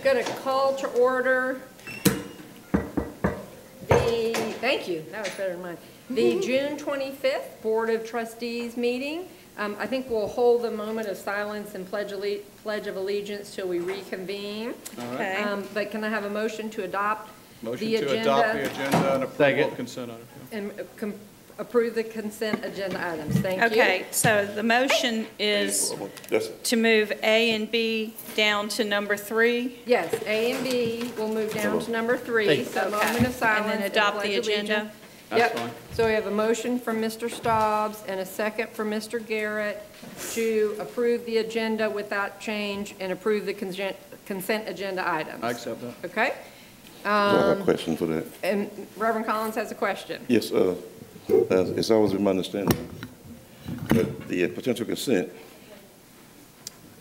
going to call to order thank you, that was better than mine. The June 25th Board of Trustees meeting. I think we'll hold a moment of silence and pledge of allegiance till we reconvene. All right. But can I have a motion to adopt the agenda? Adopt the agenda and approve the consent items. And approve the consent agenda items. Thank you. Okay, so the motion is to move A and B down to number 3. Yes, A and B will move down to number 3. So moment of silence. And then adopt the agenda. Yep. So we have a motion from Mr. Staubs and a second from Mr. Garrett to approve the agenda without change and approve the consent agenda items. I accept that. Okay. I have a question for that. And Reverend Collins has a question. Yes, it's always been my understanding that the potential consent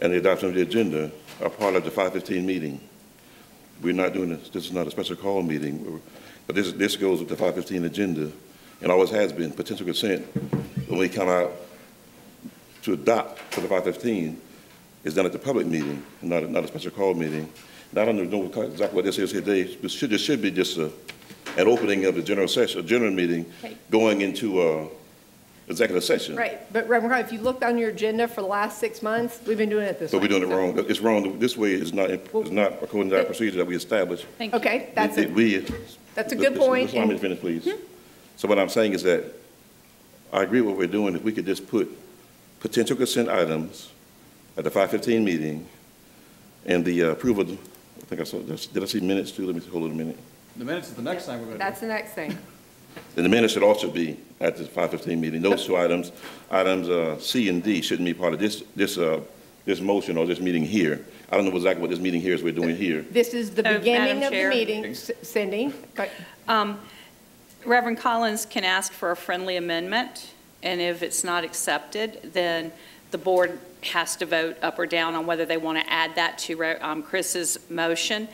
and the adoption of the agenda are part of the 515 meeting. We're not doing this. This is not a special call meeting, but this goes with the 515 agenda, and always has been. Potential consent, when we come out to adopt for the 515, is done at the public meeting, not a special call meeting. And I don't know exactly what this is today. This should be just an opening of the general session, a general meeting, going into executive session. Right, but Reverend Collins, if you looked on your agenda for the last 6 months, we've been doing it this way. But we're doing it wrong. It's wrong. This way is not according to our procedure that we established. Thank you. Okay, that's a good point. Let me finish, please. So what I'm saying is that I agree with what we're doing. If we could just put potential consent items at the 515 meeting and the approval, I think I saw, did I see minutes too? Let me hold it a minute. The minutes is the next thing we're going to do. That's the next thing. And the minutes should also be at the 515 meeting. Those two items C and D, shouldn't be part of this motion or this meeting here. I don't know exactly what this meeting here is we're doing here. This is the beginning Madam of Chair. the meeting, Cindy. Reverend Collins can ask for a friendly amendment, and if it's not accepted, then the board has to vote up or down on whether they want to add that to Chris's motion.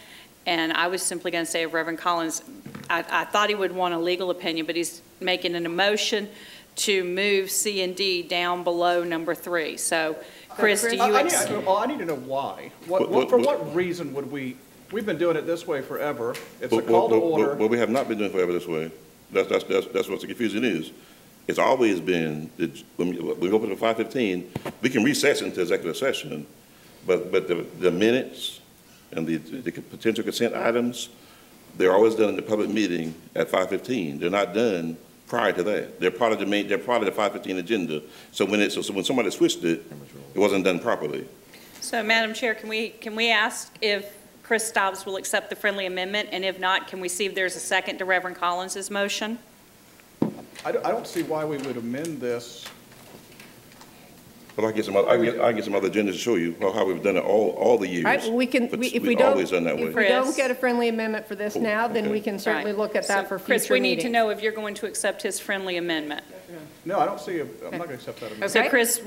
And I was simply going to say, Reverend Collins, I thought he would want a legal opinion, but he's making an motion to move C and D down below number 3. So, Chris, do you I need to know why. For what reason would we've been doing it this way forever. It's a call to order. But we have not been doing it forever this way. That's what the confusion is. It's always been, when we go to the 515, we can recess into executive session, but the minutes and the potential consent items, they're always done in the public meeting at 515. They're not done prior to that. They're part of the 515 agenda. So when somebody switched it, it wasn't done properly. So, Madam Chair, can we ask if Chris Staubs will accept the friendly amendment, and if not, can we see if there's a second to Reverend Collins's motion? I don't see why we would amend this. Well, I can get some other agendas to show you how we've done it all the years. Right, well, if we always done that way. If we don't get a friendly amendment for this now, then we can certainly look at that for future meetings. Chris, we need to know if you're going to accept his friendly amendment. No, I don't see. I'm not going to accept that amendment. So, Chris,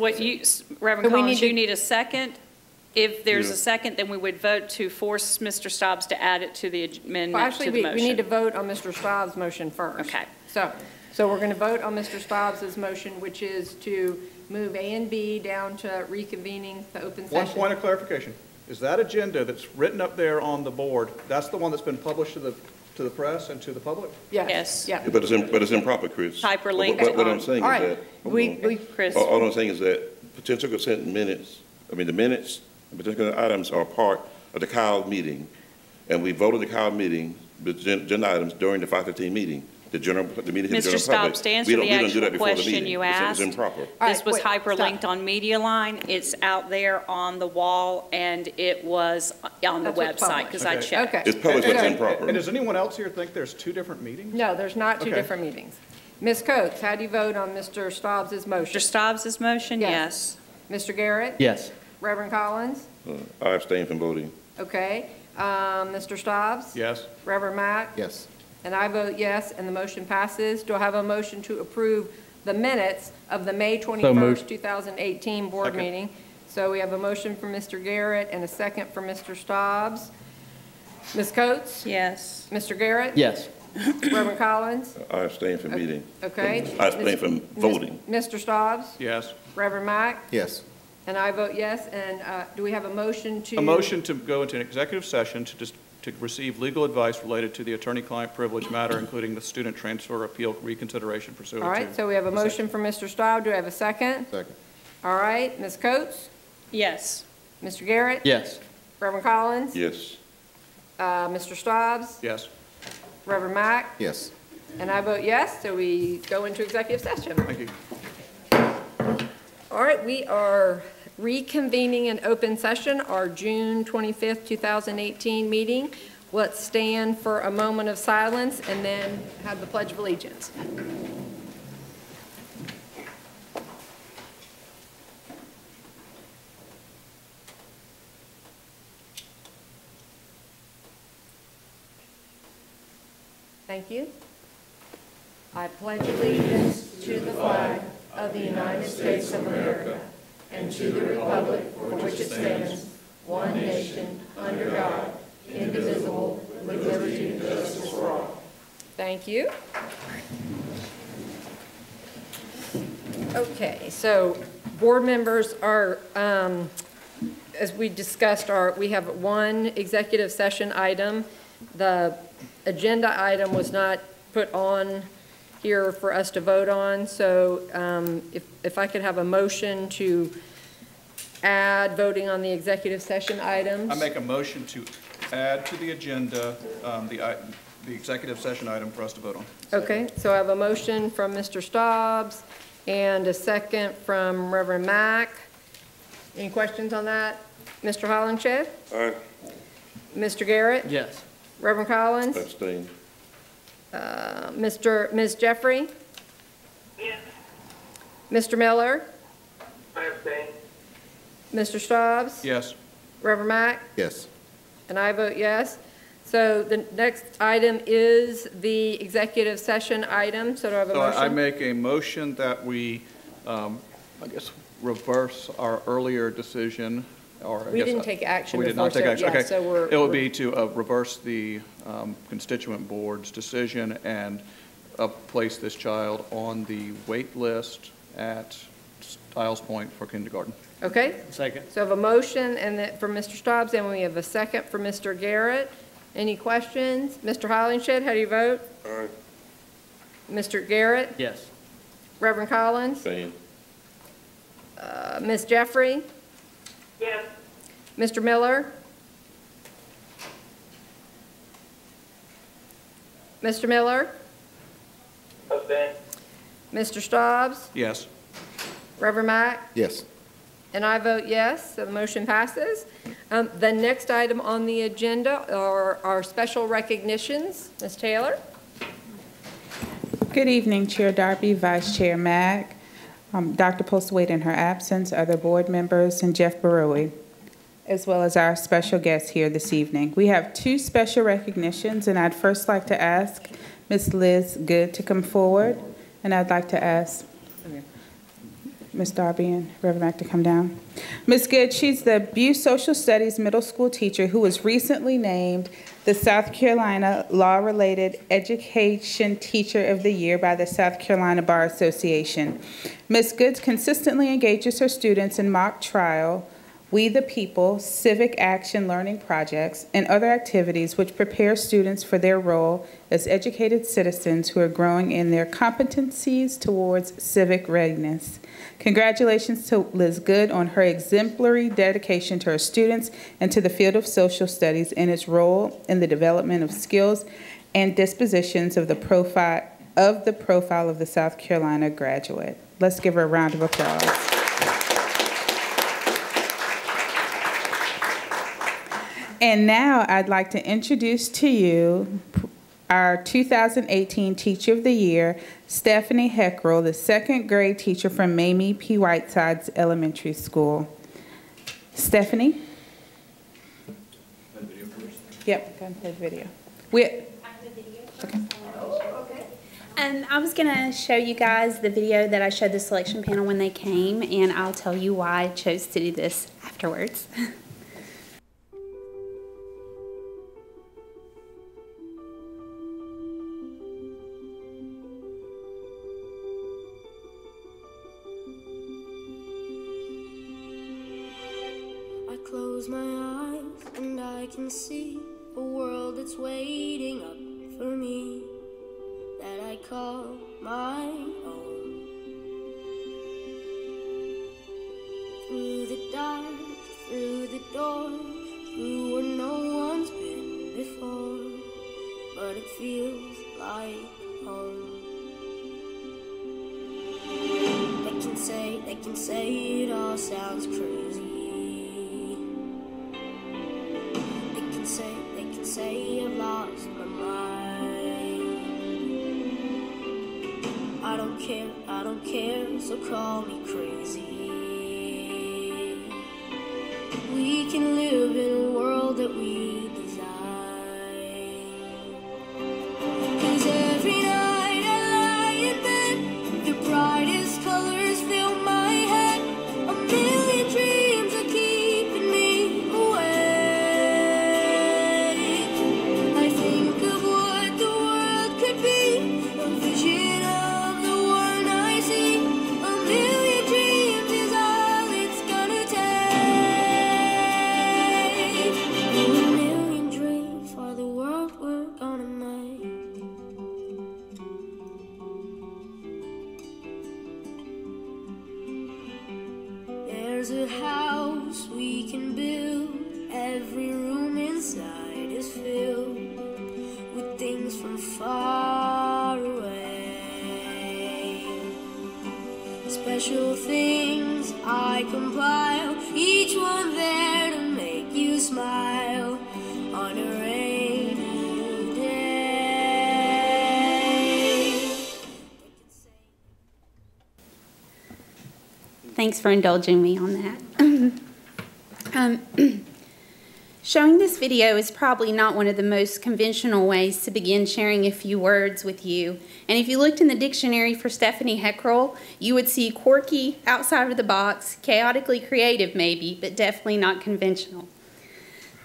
Reverend Collins, you need a second. If there's a second, then we would vote to force Mr. Staubs to add it to the amendment. Well, actually, we need to vote on Mr. Staubs' motion first. Okay. So we're going to vote on Mr. Staubs' motion, which is to move A and B down to reconvening the open session. One point of clarification. Is that agenda that's written up there on the board, that's the one that's been published to the press and to the public? Yes. Yeah. But it's improper, Chris. Hyperlinked. What I'm saying is that, Chris. all I'm saying is that potential consent minutes, the minutes, and potential items are part of the COW meeting. And we voted the COW meeting, the agenda items during the 515 meeting. The meeting Mr. Staubs, to answer the actual question you asked, it's improper. This was hyperlinked on Media Line. It's out there on the wall, and it was on the website because I checked. Okay. It's published, but it's improper. And does anyone else here think there's 2 different meetings? No, there's not 2 different meetings. Ms. Coates, how do you vote on Mr. Staubs' motion? Mr. Staubs' motion, yes. Mr. Garrett? Yes. Reverend Collins? I abstain from voting. Okay. Mr. Staubs? Yes. Reverend Mack? Yes. And I vote yes, and the motion passes. Do I have a motion to approve the minutes of the May 21st, 2018 board meeting? So we have a motion from Mr. Garrett and a second from Mr. Staubs. Ms. Coates? Yes. Mr. Garrett? Yes. Reverend Collins? I abstain from meeting. Okay. I abstain from voting. Mr. Staubs? Yes. Reverend Mack? Yes. And I vote yes. And do we have a motion to? A motion to go into an executive session to receive legal advice related to the attorney-client privilege matter, including the student transfer appeal reconsideration pursuant to. All right, so we have a motion from Mr. Staub. Do I have a second? Second. All right, Ms. Coates? Yes. Mr. Garrett? Yes. Reverend Collins? Yes. Mr. Staubs? Yes. Reverend Mack? Yes. And I vote yes, so we go into executive session. Thank you. All right, we are reconvening in open session our June 25th, 2018 meeting. Let's stand for a moment of silence and then have the Pledge of Allegiance. Thank you. I pledge allegiance to the flag of the United States of America and to the republic for which it stands, one nation, under God, indivisible, with liberty and justice for all. Thank you. Okay, so board members are, as we discussed, we have one executive session item. The agenda item was not put on here for us to vote on, so if I could have a motion to add voting on the executive session items. I make a motion to add to the agenda the executive session item for us to vote on. Okay, so I have a motion from Mr. Staubs and a second from Reverend Mack. Any questions on that? Mr. Hollenshed? Aye. Mr. Garrett? Yes. Reverend Collins? Abstain. Ms. Jeffrey? Yes. Mr. Miller? I abstain. Mr. Staubs? Yes. Reverend Mack? Yes. And I vote yes. So the next item is the executive session item. So do I have a So motion? I make a motion that we, I guess, reverse our earlier decision, or I We guess, didn't take action We did not before, take so action, yeah, okay. so we're- It would be to reverse the constituent board's decision and place this child on the wait list at Stiles Point for kindergarten. Okay, Second. so I have a motion and that from Mr. Staubs, and we have a second for Mr. Garrett. Any questions? Mr. Hollenshed, how do you vote? Aye. Mr. Garrett? Yes. Reverend Collins? Abstain. Ms. Jeffrey? Yes. Mr. Miller? Mr. Miller? Abstain. Mr. Staubs? Yes. Reverend Mack? Yes. And I vote yes, so the motion passes. The next item on the agenda are our special recognitions. Ms. Taylor? Good evening, Chair Darby, Vice Chair Mack, Dr. Postwaite in her absence, other board members, and Jeff Barowie, as well as our special guest here this evening. We have two special recognitions, and I'd first like to ask Ms. Liz Good to come forward, and I'd like to ask Ms. Darby and Reverend Mack to come down. Ms. Good, she's the Buse Social Studies middle school teacher who was recently named the South Carolina Law-Related Education Teacher of the Year by the South Carolina Bar Association. Ms. Goods consistently engages her students in mock trial, We the People, civic action learning projects, and other activities which prepare students for their role as educated citizens who are growing in their competencies towards civic readiness. Congratulations to Liz Good on her exemplary dedication to her students and to the field of social studies and its role in the development of skills and dispositions of the profile of the South Carolina graduate. Let's give her a round of applause. And now I'd like to introduce to you our 2018 Teacher of the Year, Stephanie Heckrell, the second grade teacher from Mamie P. Whitesides Elementary School. Stephanie? Yep, go and play the video. Okay. I was going to show you guys the video that I showed the selection panel when they came, and I'll tell you why I chose to do this afterwards. can see a world that's waiting up for me, that I call my own. Through the dark, through the door, through where no one's been before, but it feels like home. They can say it all sounds crazy. They can say I've lost my mind. I don't care, so call me crazy. We can live in a world that we design. 'Cause every night I lie in bed, the brightest colors fill my head. A million dreams are keeping me awake. I think of what the world could be, a vision of the one I see. A million dreams is all it's gonna take. A million dreams for the world we're gonna make. There's a house we can build. Every room inside is filled with things from far away. Special things I compile, each one there to make you smile on a rainy day. Thanks for indulging me on that. Showing this video is probably not one of the most conventional ways to begin sharing a few words with you. And if you looked in the dictionary for Stephanie Heckrell, you would see quirky, outside of the box, chaotically creative maybe, but definitely not conventional.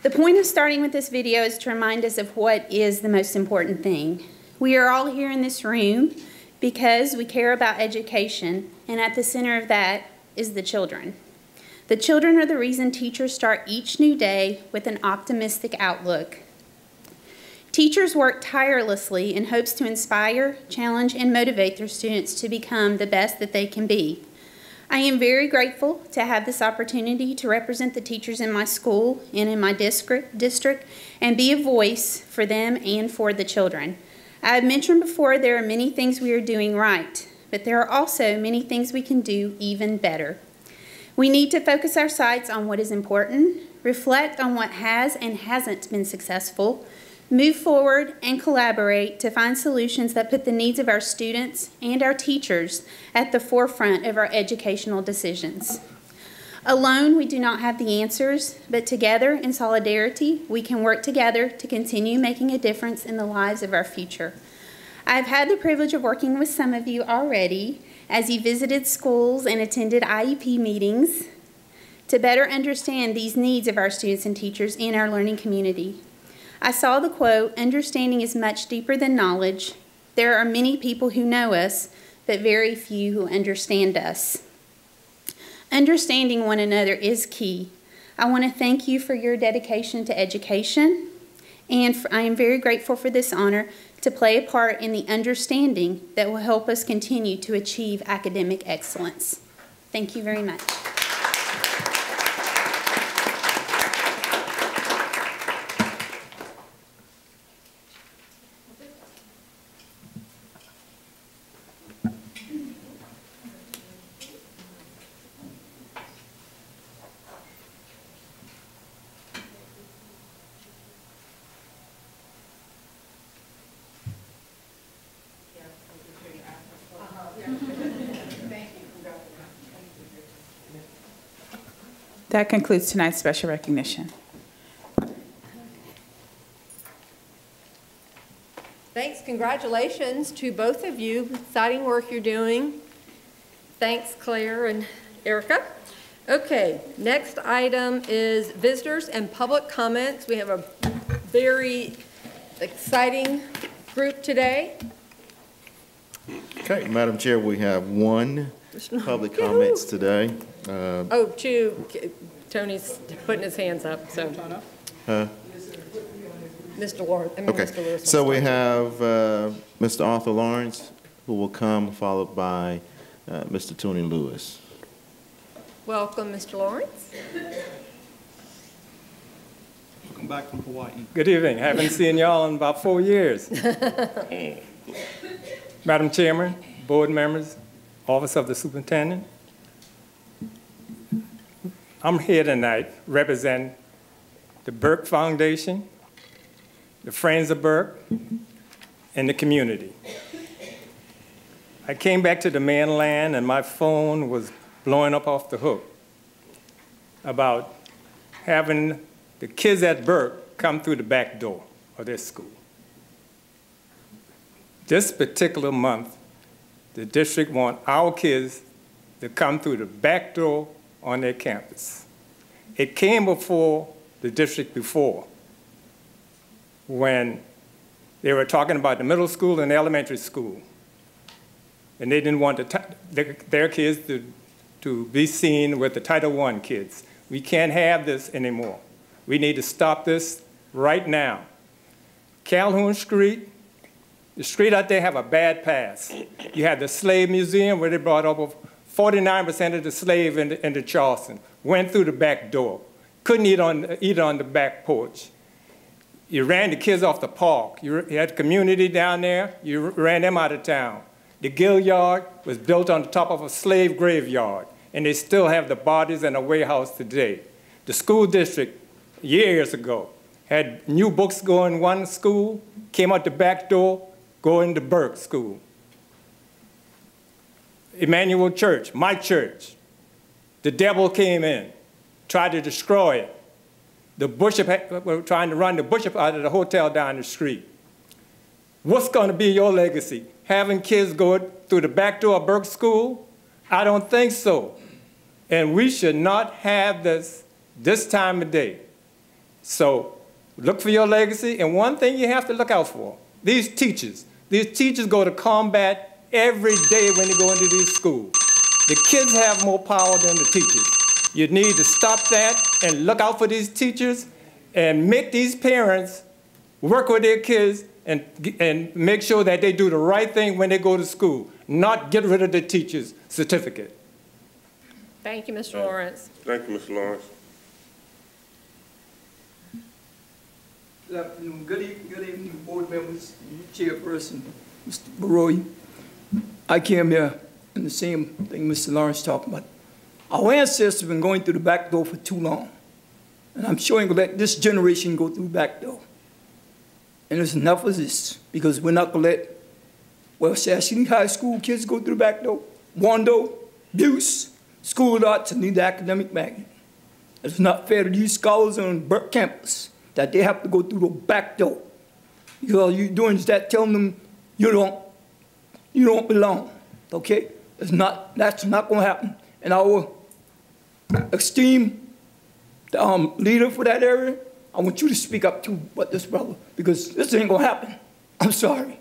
The point of starting with this video is to remind us of what is the most important thing. We are all here in this room because we care about education, and at the center of that is the children. The children are the reason teachers start each new day with an optimistic outlook. Teachers work tirelessly in hopes to inspire, challenge, and motivate their students to become the best that they can be. I am very grateful to have this opportunity to represent the teachers in my school and in my district and be a voice for them and for the children. I have mentioned before there are many things we are doing right, but there are also many things we can do even better. We need to focus our sights on what is important, reflect on what has and hasn't been successful, move forward and collaborate to find solutions that put the needs of our students and our teachers at the forefront of our educational decisions. Alone, we do not have the answers, but together in solidarity, we can work together to continue making a difference in the lives of our future. I've had the privilege of working with some of you already as you visited schools and attended IEP meetings to better understand these needs of our students and teachers in our learning community. I saw the quote, "Understanding is much deeper than knowledge. There are many people who know us, but very few who understand us." Understanding one another is key. I want to thank you for your dedication to education, and I am very grateful for this honor to play a part in the understanding that will help us continue to achieve academic excellence. Thank you very much. That concludes tonight's special recognition. Thanks, congratulations to both of you. Exciting work you're doing. Thanks, Claire and Erica. Okay, next item is visitors and public comments. We have a very exciting group today. Okay, Madam Chair, we have one public comments today. Tony's putting his hands up, so. Huh? Mr. Lawrence, Okay, Mr. Lewis. will so we start. have Mr. Arthur Lawrence, who will come, followed by Mr. Tony Lewis. Welcome, Mr. Lawrence. Welcome back from Hawaii. Good evening. Haven't seen y'all in about 4 years. Madam Chairman, board members, Office of the Superintendent, I'm here tonight representing the Burke Foundation, the Friends of Burke, and the community. I came back to the mainland and my phone was blowing up off the hook about having the kids at Burke come through the back door of their school. This particular month, the district wants our kids to come through the back door on their campus. It came before the district before, when they were talking about the middle school and elementary school. And they didn't want their kids to be seen with the Title I kids. We can't have this anymore. We need to stop this right now. Calhoun Street, the street out there have a bad past. You have the Slave Museum where they brought over 49% of the slaves into Charleston, went through the back door, couldn't eat on the back porch. You ran the kids off the park. You had the community down there, you ran them out of town. The Gill Yard was built on the top of a slave graveyard, and they still have the bodies in a warehouse today. The school district, years ago, had new books go in one school, came out the back door, go into Burke School. Emmanuel Church, my church, the devil came in, tried to destroy it. The bishop were trying to run the bishop out of the hotel down the street. What's going to be your legacy? Having kids go through the back door of Burke School? I don't think so. And we should not have this time of day. So look for your legacy. And one thing you have to look out for, these teachers go to combat every day when they go into these schools. The kids have more power than the teachers. You need to stop that and look out for these teachers and make these parents work with their kids and make sure that they do the right thing when they go to school, not get rid of the teacher's certificate. Thank you, Mr. Lawrence. Thank you, Mr. Lawrence. Good afternoon. Good evening, board members, chairperson, Mr. Baroy. I came here in the same thing Mr. Lawrence talked about. Our ancestors have been going through the back door for too long. And I'm sure you're going to let this generation go through the back door. And it's enough of this, because we're not going to let West Shasta High School kids go through the back door. Wando, Buse, School of Arts, and need the academic magnet. It's not fair to these scholars on Burke campus that they have to go through the back door. All you're doing is that telling them you don't belong, okay? That's not going to happen. And our esteemed leader for that area, I want you to speak up too about this, brother, because this ain't going to happen. I'm sorry.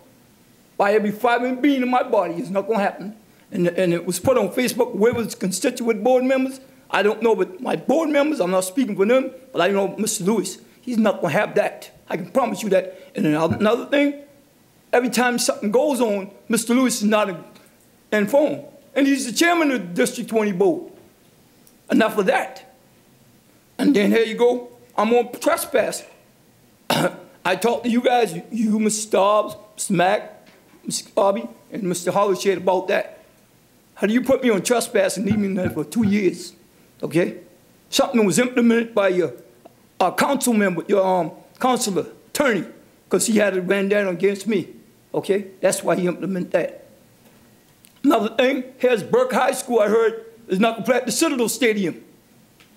By every fiber and being in my body, it's not going to happen. And it was put on Facebook, whoever's constituent board members, I don't know, but my board members, I'm not speaking for them, but I know Mr. Lewis, he's not going to have that. I can promise you that. And another thing, every time something goes on, Mr. Lewis is not informed. And he's the chairman of the District 20 board. Enough of that. And then here you go, I'm on trespass. I talked to you guys, you, Mr. Stubbs, Mr. Mack, Mr. Bobby, and Mr. Hollished about that. How do you put me on trespass and leave me in there for 2 years? Okay? Something was implemented by your council member, your councilor, attorney, because he had it ran down against me. Okay? That's why he implemented that. Another thing, here's Burke High School, I heard, is not going to play at the Citadel Stadium.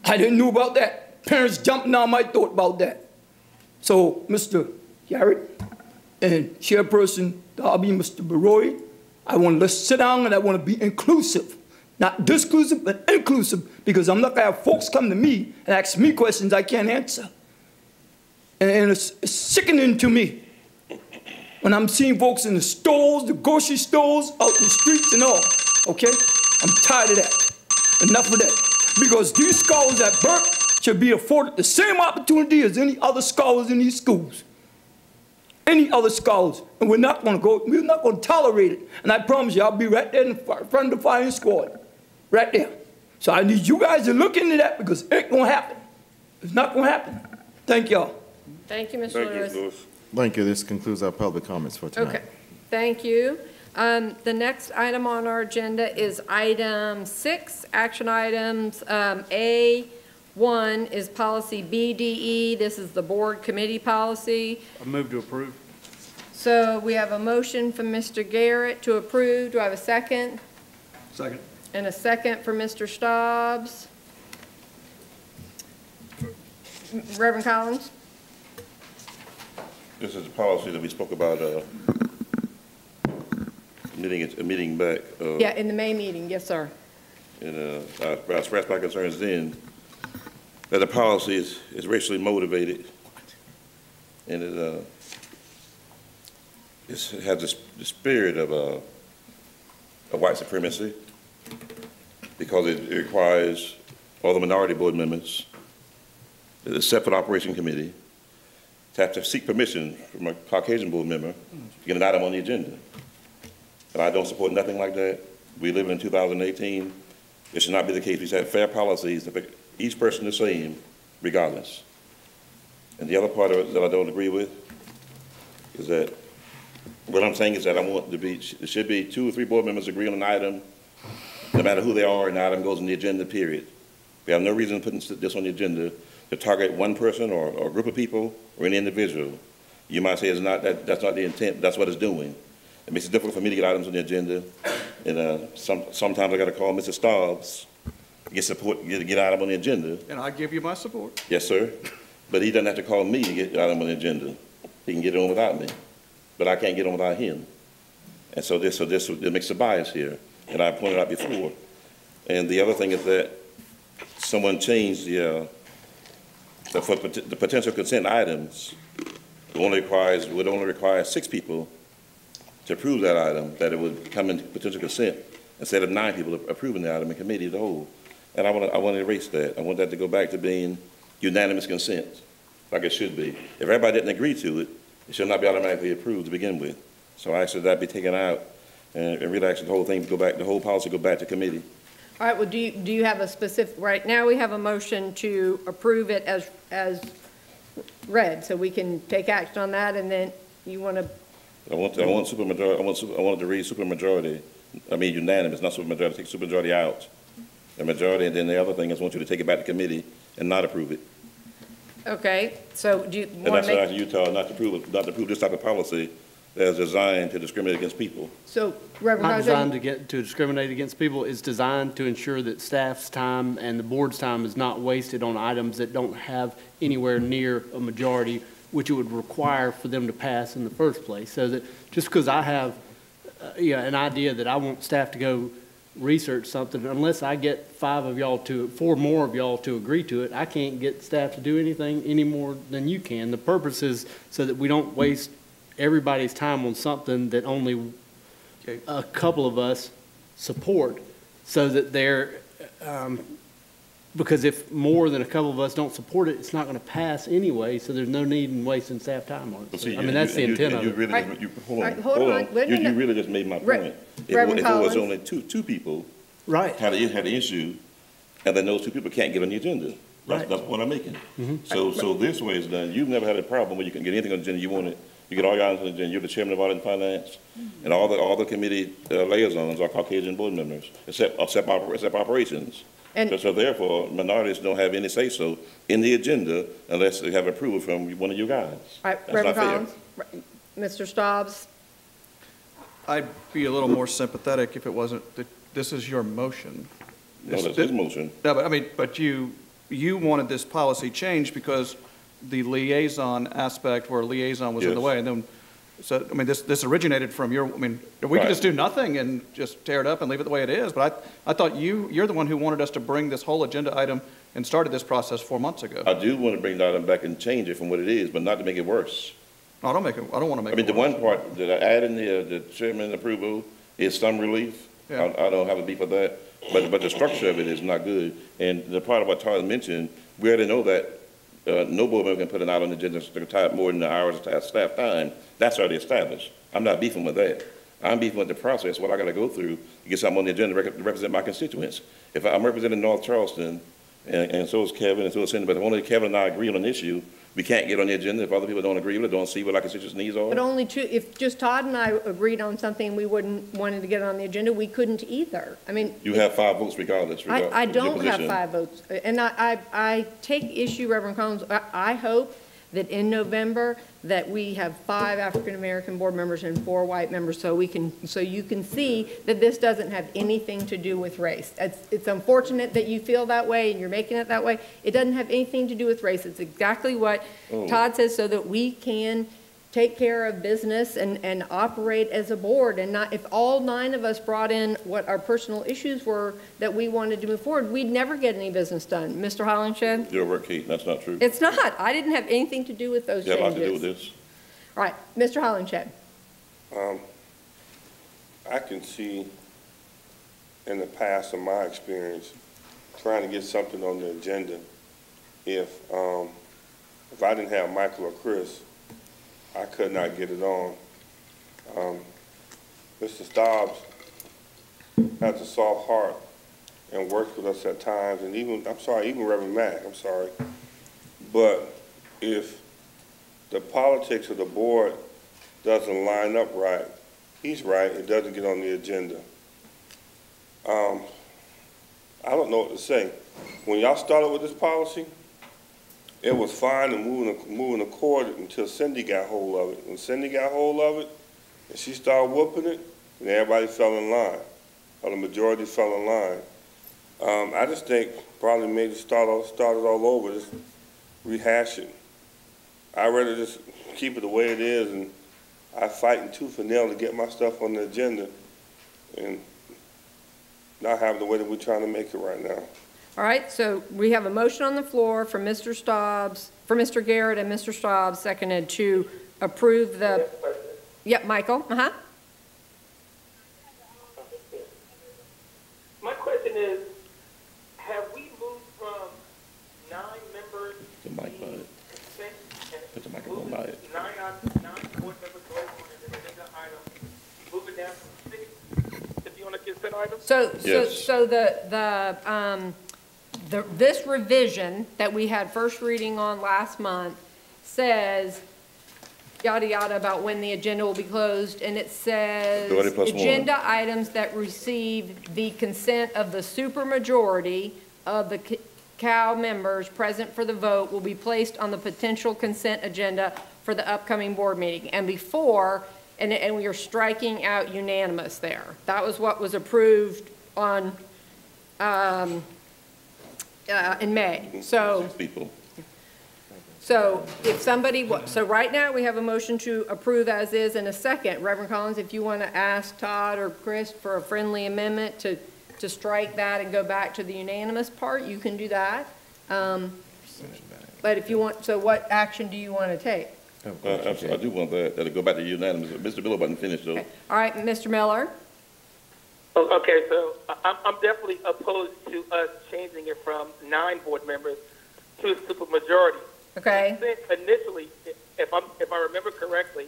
I didn't know about that. Parents jumping down my throat about that. So, Mr. Garrett and Chairperson Darby, Mr. Baroy, I want to sit down and I want to be inclusive. Not disclusive, but inclusive, because I'm not going to have folks come to me and ask me questions I can't answer. And it's sickening to me when I'm seeing folks in the stores, the grocery stores, out in the streets and all, okay? I'm tired of that. Enough of that. Because these scholars at Burke should be afforded the same opportunity as any other scholars in these schools. any other scholars, and we're not going to tolerate it. And I promise you, I'll be right there in front of the firing squad, right there. So I need you guys to look into that because it ain't going to happen. It's not going to happen. Thank y'all. Thank you, Mr. Thank Lewis. you, Louis. Thank you. This concludes our public comments for tonight. Okay, thank you. The next item on our agenda is item 6, action items. A1 is policy BDE. This is the board committee policy. I move to approve. So we have a motion from Mr. Garrett to approve. Do I have a second? Second. And a second for Mr. Staubs. Reverend Collins? This is the policy that we spoke about, meeting back. Yeah, in the May meeting, yes, sir. And I expressed my concerns then that the policy is racially motivated, and it has the spirit of white supremacy because it requires all the minority board members, the separate operation committee, to have to seek permission from a Caucasian board member to get an item on the agenda. And I don't support nothing like that. We live in 2018. It should not be the case. We should have fair policies to pick each person the same, regardless. And the other part of it that I don't agree with is that what I'm saying is that I want to be, there should be 2 or 3 board members agree on an item, no matter who they are, and the item goes on the agenda, period. We have no reason putting this on the agenda to target one person or a group of people or any individual. You might say that's not the intent, that's what it's doing. It makes it difficult for me to get items on the agenda, and sometimes I got to call Mr. Staubs to get support, get an item on the agenda. And I give you my support. Yes, sir. But he doesn't have to call me to get an item on the agenda. He can get it on without me, but I can't get on without him. And so this makes a bias here, and I pointed out before. And the other thing is that someone changed for the potential consent items would only require 6 people to approve that item, that it would come into potential consent instead of 9 people approving the item in committee as a whole. And I want to erase that. I want that to go back to being unanimous consent, like it should be. If everybody didn't agree to it, it should not be automatically approved to begin with. So I asked that that be taken out and really ask the whole thing to go back, the whole policy go back to committee. All right, well, do you have a specific, right now we have a motion to approve it as read, so we can take action on that, and then you want to. I want supermajority. I wanted to read supermajority. I mean unanimous, not supermajority. Take supermajority out, the majority, and then the other thing is I want you to take it back to committee and not approve it. Okay, so do you And want that's to why make? Utah not to approve this type of policy that is designed to discriminate against people. So, Reverend Not Collins, designed to discriminate against people. It's designed to ensure that staff's time and the board's time is not wasted on items that don't have anywhere near a majority, which it would require for them to pass in the first place. So that just because I have an idea that I want staff to go research something, unless I get 4 more of y'all to agree to it, I can't get staff to do anything any more than you can. The purpose is so that we don't waste everybody's time on something that only a couple of us support, so that they're, because if more than a couple of us don't support it, it's not going to pass anyway, so there's no need in wasting staff time on it. See, I mean, that's the intent of it. hold on. Wait a You minute. really just made my point. If Reverend it was Collins. only two people Right. had an issue, and then those 2 people can't get on the agenda. That's the point I'm making. So this way it's done. You've never had a problem where you can get anything on the agenda you wanted. You get all your items on the agenda. You're the chairman of audit and finance, and all the committee liaisons are Caucasian board members, except operations. And So therefore, minorities don't have any say-so in the agenda unless they have approval from one of you guys. all right, That's Reverend not fair. Collins, Mr. Staubs, I'd be a little more sympathetic if it wasn't that this is your motion. No, that's his motion. No, but I mean, but you wanted this policy changed because the liaison aspect where liaison was in the Yes. way. And then, so, I mean, this originated from your, I mean, we could Right. just do nothing and just tear it up and leave it the way it is. But I thought you're the one who wanted us to bring this whole agenda item and started this process 4 months ago. I do want to bring the item back and change it from what it is, but not to make it worse. No, I don't want to make I mean, it the worse. one part that I add in the chairman approval is some relief. Yeah. I don't have a beef with that, but the structure of it is not good. And the part of what Todd mentioned, we already know that no board member can put an item on the agenda to tie up more than the hours of staff time. That's already established. I'm not beefing with that. I'm beefing with the process, what I got to go through to get something on the agenda to represent my constituents. If I'm representing North Charleston, and so is Kevin, and so is Cindy, but if only Kevin and I agree on an issue, we can't get on the agenda. If other people don't agree with it, don't see what our constituents' needs are. But only two, if just Todd and I agreed on something we wanted to get on the agenda, we couldn't either. I mean. You have 5 votes regardless. I of your don't have position. 5 votes. And I take issue, Reverend Collins, I hope that in November that we have 5 African-American board members and 4 white members so you can see that this doesn't have anything to do with race. It's unfortunate that you feel that way and you're making it that way. It doesn't have anything to do with race. It's exactly what Todd says, so that we can take care of business and operate as a board, and not, if all 9 of us brought in what our personal issues were that we wanted to move forward, we'd never get any business done. Mr. Hollenshed? Your work, Kate, that's not true. It's not. I didn't have anything to do with those You have a lot to do changes. with this. All right, Mr. Hollenshed. I can see in the past, in my experience, trying to get something on the agenda, if I didn't have Michael or Chris, I could not get it on. Mr. Stobbs has a soft heart and works with us at times, and even Reverend Mack, I'm sorry. But if the politics of the board doesn't line up right, he's right, it doesn't get on the agenda. I don't know what to say. When y'all started with this policy, it was fine and moving accord until Cindy got hold of it. When Cindy got hold of it and she started whooping it, and everybody fell in line, or the majority fell in line. I just think probably maybe start it all over, just rehash it. I'd rather just keep it the way it is, and I fight tooth and nail to get my stuff on the agenda and not have the way that we're trying to make it right now. All right, so we have a motion on the floor for Mr. Stobbs, for Mr. Garrett and Mr. Stobbs, seconded to approve the, yep, Michael, My question is, have we moved from 9 members The mic by it. consent and Put the microphone by it. 9 board members going on an agenda item, moving down from 6 to be on a consent item? So this revision that we had first reading on last month says yada yada about when the agenda will be closed, and it says agenda items that receive the consent of the supermajority of the CAL members present for the vote will be placed on the potential consent agenda for the upcoming board meeting. And before, and we are striking out unanimous there. That was what was approved on in May. So if somebody, so right now we have a motion to approve as is in a second. Reverend Collins, if you want to ask Todd or Chris for a friendly amendment to strike that and go back to the unanimous part, you can do that. But if you want, so what action do you want to take? I do want that to go back to unanimous. Mr. Miller wasn't finished, though. Okay. All right, Mr. Miller. Okay, so I'm definitely opposed to us changing it from 9 board members to a supermajority. Okay. Initially, if I remember correctly,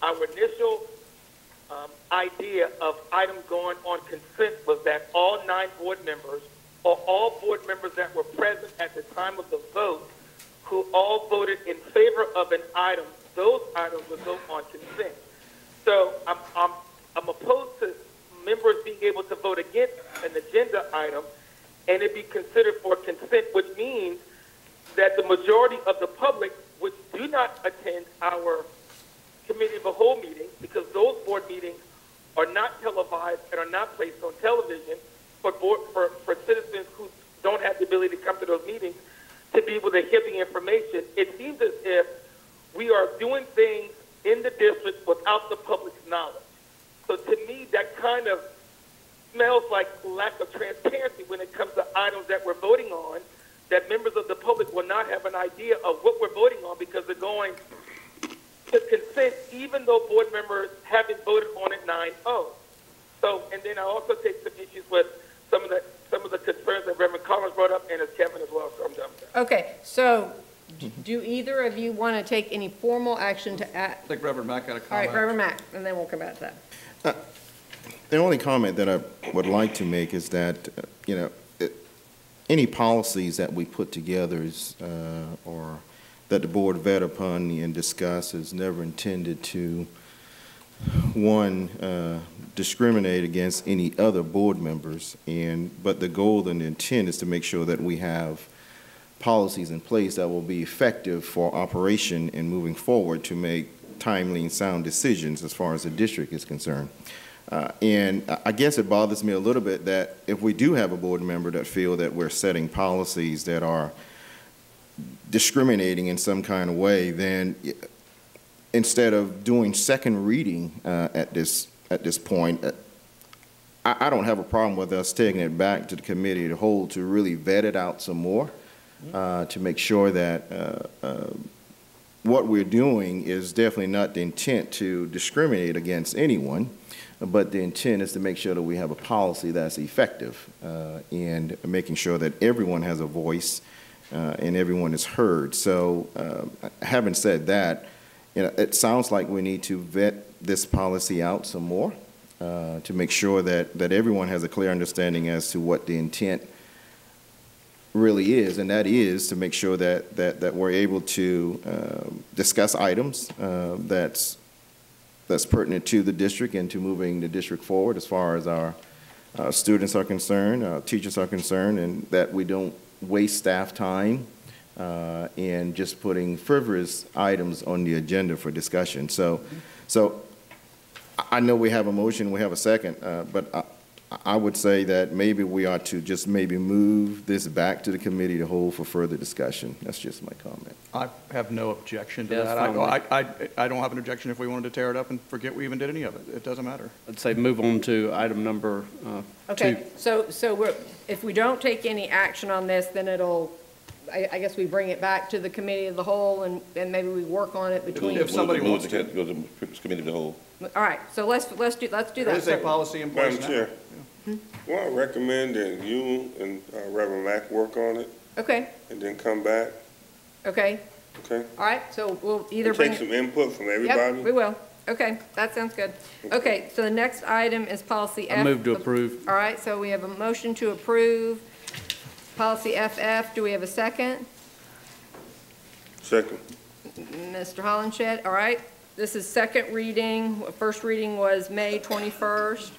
our initial idea of items going on consent was that all 9 board members, or all board members that were present at the time of the vote, who all voted in favor of an item, those items would go on consent. So I'm opposed to members being able to vote against an agenda item and it be considered for consent, which means that the majority of the public, which do not attend our committee of the whole meeting, because those board meetings are not televised and are not placed on television for citizens who don't have the ability to come to those meetings to be able to hear the information. It seems as if we are doing things in the district without the public's knowledge. So to me, that kind of smells like lack of transparency when it comes to items that we're voting on, that members of the public will not have an idea of what we're voting on because they're going to consent even though board members haven't voted on it 9-0. So, and then I also take some issues with some of the concerns that Reverend Collins brought up and as Kevin as well, so I'm done with that. Okay, so Do either of you want to take any formal action to add? I think Reverend Mack had a All comment. right, Reverend Mack, and then we'll come back to that. The only comment that I would like to make is that, any policies that we put together or that the board vet upon and discuss is never intended to, one, discriminate against any other board members, but the goal and intent is to make sure that we have policies in place that will be effective for operation and moving forward to make timely and sound decisions as far as the district is concerned. And I guess it bothers me a little bit that if we do have a board member that feel that we're setting policies that are discriminating in some kind of way, then instead of doing second reading at this point, I don't have a problem with us taking it back to the committee to hold to really vet it out some more to make sure that what we're doing is definitely not the intent to discriminate against anyone, but the intent is to make sure that we have a policy that's effective and making sure that everyone has a voice and everyone is heard. So having said that, it sounds like we need to vet this policy out some more to make sure that everyone has a clear understanding as to what the intent really is, and that is to make sure that we're able to discuss items that's pertinent to the district and to moving the district forward as far as our students are concerned, our teachers are concerned, and that we don't waste staff time in just putting frivolous items on the agenda for discussion. So I know we have a motion, we have a second, but I would say that maybe we ought to just maybe move this back to the committee to hold for further discussion. That's just my comment. I have no objection to Yeah, that. that's I don't have an objection if we wanted to tear it up and forget we even did any of it. It doesn't matter. I'd say move on to item number Okay, so if we don't take any action on this, then I guess we bring it back to the committee of the whole and maybe we work on it between. If somebody wants to. Go to the committee of the whole. All right, so let's do that. There is a policy in place Madam now. Chair, well, I recommend that you and Reverend Mack work on it Okay, and then come back, okay, okay? all right, so we'll either And bring. take some input from everybody. Yep, we will. Okay, that sounds good. Okay, so the next item is policy F. I move to approve. All right, so we have a motion to approve policy FF. Do we have a second? Second. Mr. Hollenshed, all right. This is second reading. First reading was May 21st.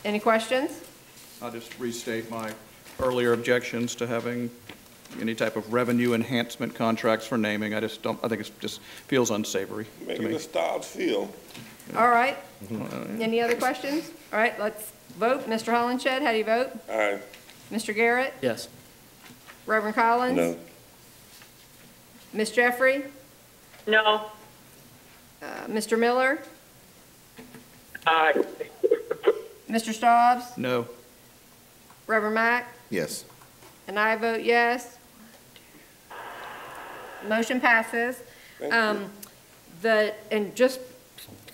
Any questions? I'll just restate my earlier objections to having any type of revenue enhancement contracts for naming. I think it just feels unsavory to Making me. the stars feel. All right. Any other questions? All right, let's vote. Mr. Hollenshed, how do you vote? Aye. Mr. Garrett? Yes. Reverend Collins? No. Ms. Jeffrey? No. Mr. Miller? Aye. Mr. Staubs? No. Reverend Mack? Yes. And I vote yes. Motion passes. And just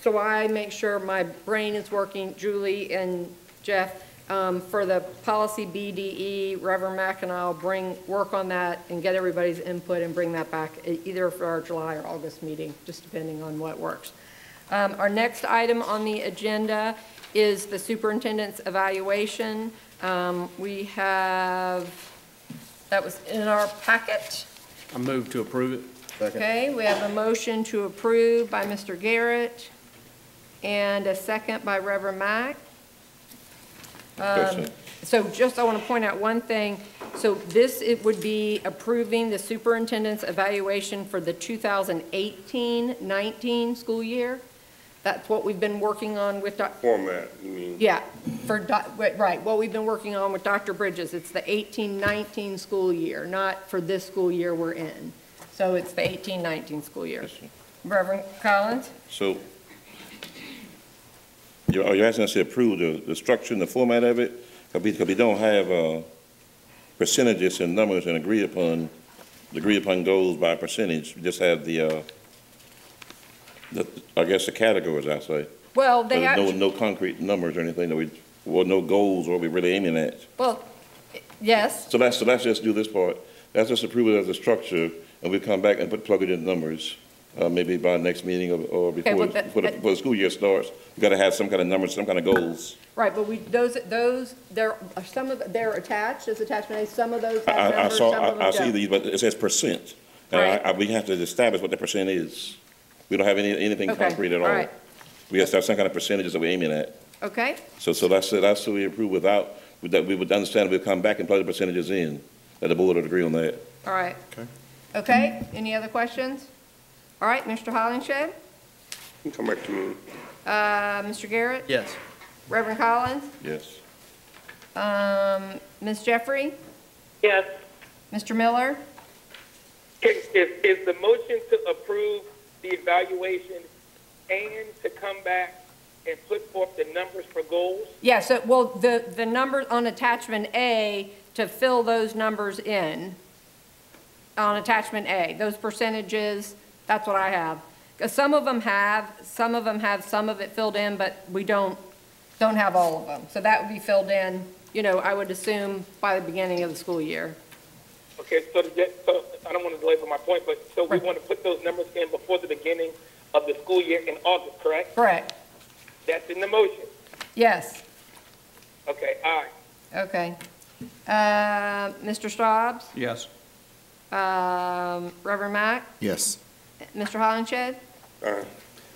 so I make sure my brain is working, Julie and Jeff, for the policy BDE, Reverend Mack and I'll work on that and get everybody's input and bring that back either for our July or August meeting, just depending on what works. Our next item on the agenda is the superintendent's evaluation. We have, that was in our packet. I move to approve it. Okay, we have a motion to approve by Mr. Garrett and a second by Reverend Mack. So just, I want to point out one thing. So it would be approving the superintendent's evaluation for the 2018-19 school year. That's what we've been working on with Format, you mean? yeah, right, what we've been working on with Dr. Bridges. It's the 18-19 school year, not for this school year we're in. So it's the 18-19 school year. Reverend Collins? So you're asking us to approve the structure and the format of it? Because we don't have percentages and numbers and agreed upon goals by percentage. We just have I guess the categories, I say. Well, they have. No concrete numbers or anything no goals or we're really aiming at. Well, yes. So let's just do this part. let's just approve it as a structure, and we'll come back and plug it in numbers, maybe by next meeting or before, before the school year starts. We gotta have some kind of numbers, some kind of goals. Right, but there are some of, they're attached as attachment A, some of those have numbers, some of them I see don't. these, but it says percent. Right. We have to establish what the percent is. We don't have anything Okay, concrete at all. all right. We have to have some kind of percentages that we're aiming at. Okay, So that's what we approve without, that we would understand we'll come back and plug the percentages in, that the board would agree on that. all right. Okay, any other questions? All right, Mr. Hollingshed? You come back to me. Mr. Garrett? Yes. Reverend Collins? Yes. Ms. Jeffrey? Yes. Mr. Miller? Is the motion to approve the evaluation and to come back and put forth the numbers for goals? Yeah, so, well, the numbers on attachment A, to fill those numbers in, on attachment A, those percentages, that's what I have. Because some of them have some of it filled in, but we don't have all of them. So that would be filled in, you know, I would assume by the beginning of the school year. Okay, so I don't want to belabor my point, but so we want to put those numbers in before the beginning of the school year in August, correct? Correct. That's in the motion. Yes. Okay, aye. Okay. Mr. Straubs? Yes. Reverend Mack? Yes. Mr. Hollingshed? Aye.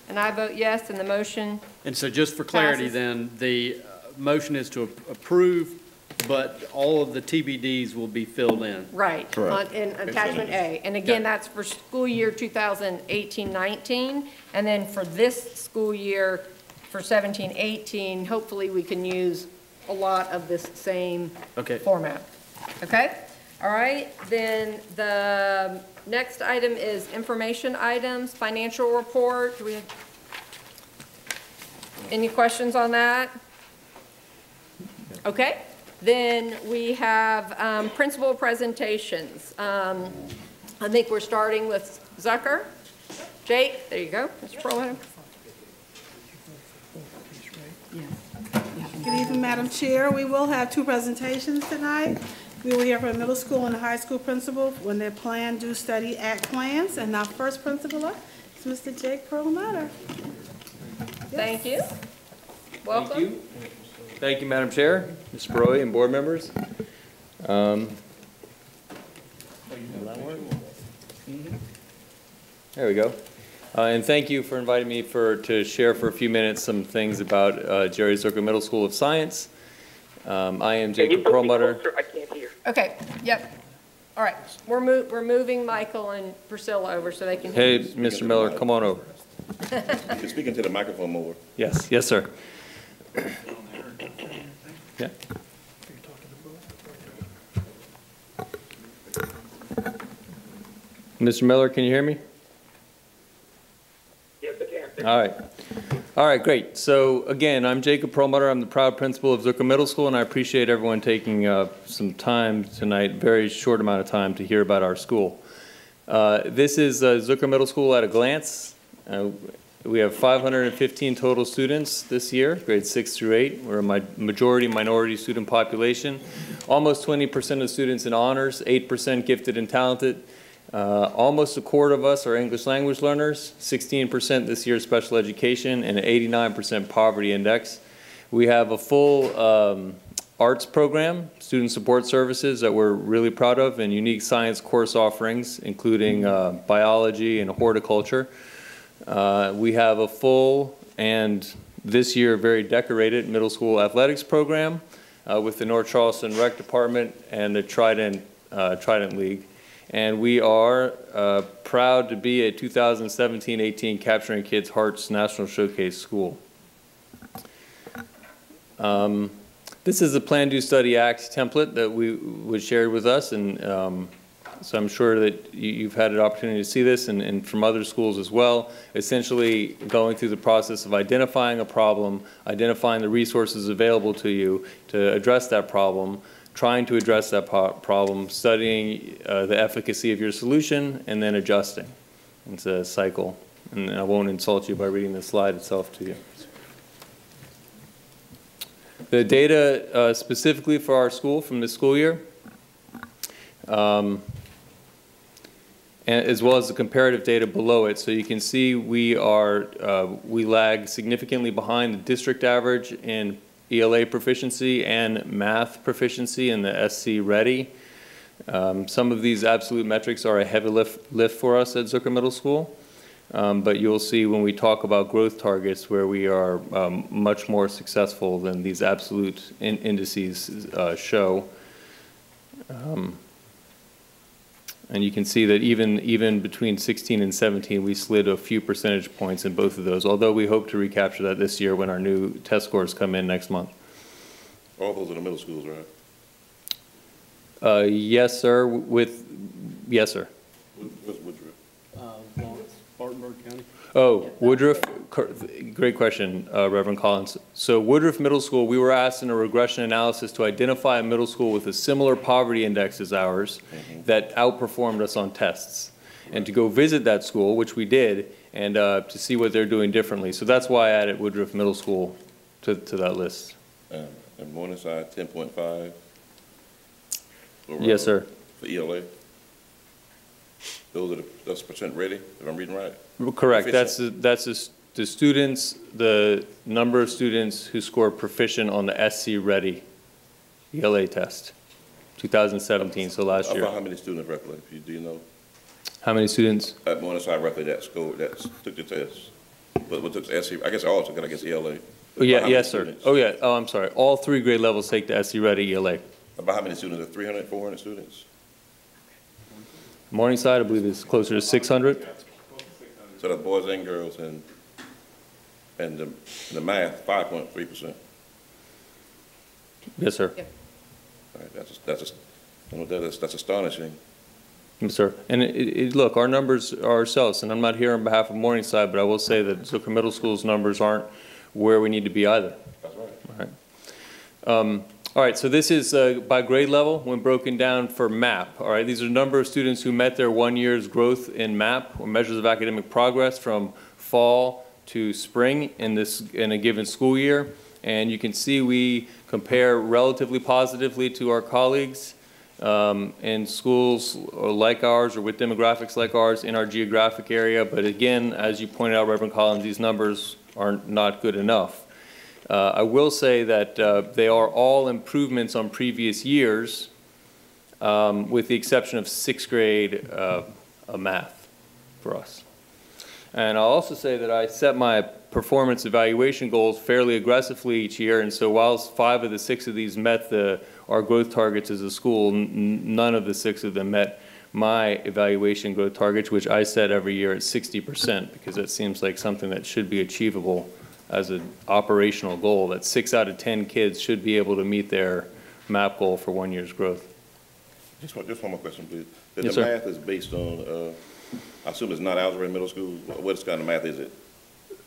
And I vote yes, and the motion, And so just for clarity, Passes. then, the motion is to approve, but all of the TBDs will be filled in. right, Correct. in attachment A. And again, that's for school year 2018-19. And then for this school year, for 17-18, hopefully we can use a lot of this same Okay. format. Okay? All right, then the next item is information items, financial report. Do we have any questions on that? Okay, then we have principal presentations. I think we're starting with Zucker. Jake, there you go. Mr. Perlmutter. Good evening, Madam Chair. We will have two presentations tonight. We will hear from the middle school and the high school principal when their plan, do study, act plans. And our first principal is Mr. Jake Perlmutter. Thank you. Welcome. Thank you, Madam Chair, Mr. Baroi, and board members. There we go. And thank you for inviting me to share for a few minutes some things about Jerry Zucker Middle School of Science. I am Jacob Perlmutter. I can't hear. Okay, yep. All right, we're moving Michael and Priscilla over so they can Hey, hear. Mr. Miller, come on over. You're speaking to the microphone more. Yes, yes, sir. Yeah. Mr. Miller, can you hear me? Yes, I can. All right. All right, great. So again, I'm Jacob Perlmutter. I'm the proud principal of Zucker Middle School, and I appreciate everyone taking some time tonight, very short amount of time, to hear about our school. This is Zucker Middle School at a glance. We have 515 total students this year, grades 6 through 8. We're a majority minority student population. Almost 20% of students in honors, 8% gifted and talented. Almost a quarter of us are English language learners, 16% this year special education, and an 89% poverty index. We have a full arts program, student support services that we're really proud of, and unique science course offerings, including biology and horticulture. We have a full and this year very decorated middle school athletics program with the North Charleston Rec Department and the Trident League. And we are proud to be a 2017-18 Capturing Kids' Hearts National Showcase School. This is the Plan, Do, Study, Act template that was shared with us, and so I'm sure that you've had an opportunity to see this and from other schools as well. Essentially going through the process of identifying a problem, identifying the resources available to you to address that problem, trying to address that problem, studying the efficacy of your solution, and then adjusting. It's a cycle, and I won't insult you by reading the slide itself to you. The data specifically for our school from this school year. as well as the comparative data below it. So you can see we lag significantly behind the district average in ELA proficiency and math proficiency in the SC Ready. Some of these absolute metrics are a heavy lift for us at Zucker Middle School, but you'll see when we talk about growth targets where we are much more successful than these absolute indices show. And you can see that even between 16 and 17, we slid a few percentage points in both of those, although we hope to recapture that this year when our new test scores come in next month. All those are the middle schools, right? Yes, sir. Yes, sir. Where's Woodruff? Lawrence, Spartanburg County. Oh, Woodruff, great question, Reverend Collins. So Woodruff Middle School, we were asked in a regression analysis to identify a middle school with a similar poverty index as ours that outperformed us on tests. And to go visit that school, which we did, and to see what they're doing differently. So that's why I added Woodruff Middle School to that list. And Morningside, 10.5. Yes, sir. For ELA. That's percent ready, if I'm reading right? Correct. That's the students, the number of students who score proficient on the SC Ready ELA test, 2017, so last year. About how many students roughly, do you know? How many students? At Morningside roughly that scored, that took the test. But what took SC, I guess all took it, I guess ELA. Oh, yeah, yes, sir. Students? Oh, yeah. Oh, I'm sorry. All 3 grade levels take the SC Ready ELA. About how many students? 300, 400 students? Morningside, I believe, is closer to 600. So that's boys and girls, and the math, 5.3%. Yes, sir. Yep. All right, that's astonishing. Yes, sir. And look, our numbers are ourselves, and I'm not here on behalf of Morningside, but I will say that Zucker Middle School's numbers aren't where we need to be either. That's right. All right. All right, so this is by grade level when broken down for MAP. All right, these are the number of students who met their 1 year's growth in MAP, or measures of academic progress, from fall to spring in a given school year. And you can see we compare relatively positively to our colleagues in schools like ours or with demographics like ours in our geographic area. But again, as you pointed out, Reverend Collins, these numbers are not good enough. I will say that they are all improvements on previous years, with the exception of 6th grade math for us. And I'll also say that I set my performance evaluation goals fairly aggressively each year, and so whilst 5 of the 6 of these met our growth targets as a school, none of the 6 of them met my evaluation growth targets, which I set every year at 60%, because that seems like something that should be achievable as an operational goal, that 6 out of 10 kids should be able to meet their MAP goal for 1 year's growth. Just one more question, please. Yes, the sir. math is based on, I assume it's not algebra in middle school. What kind of math is it?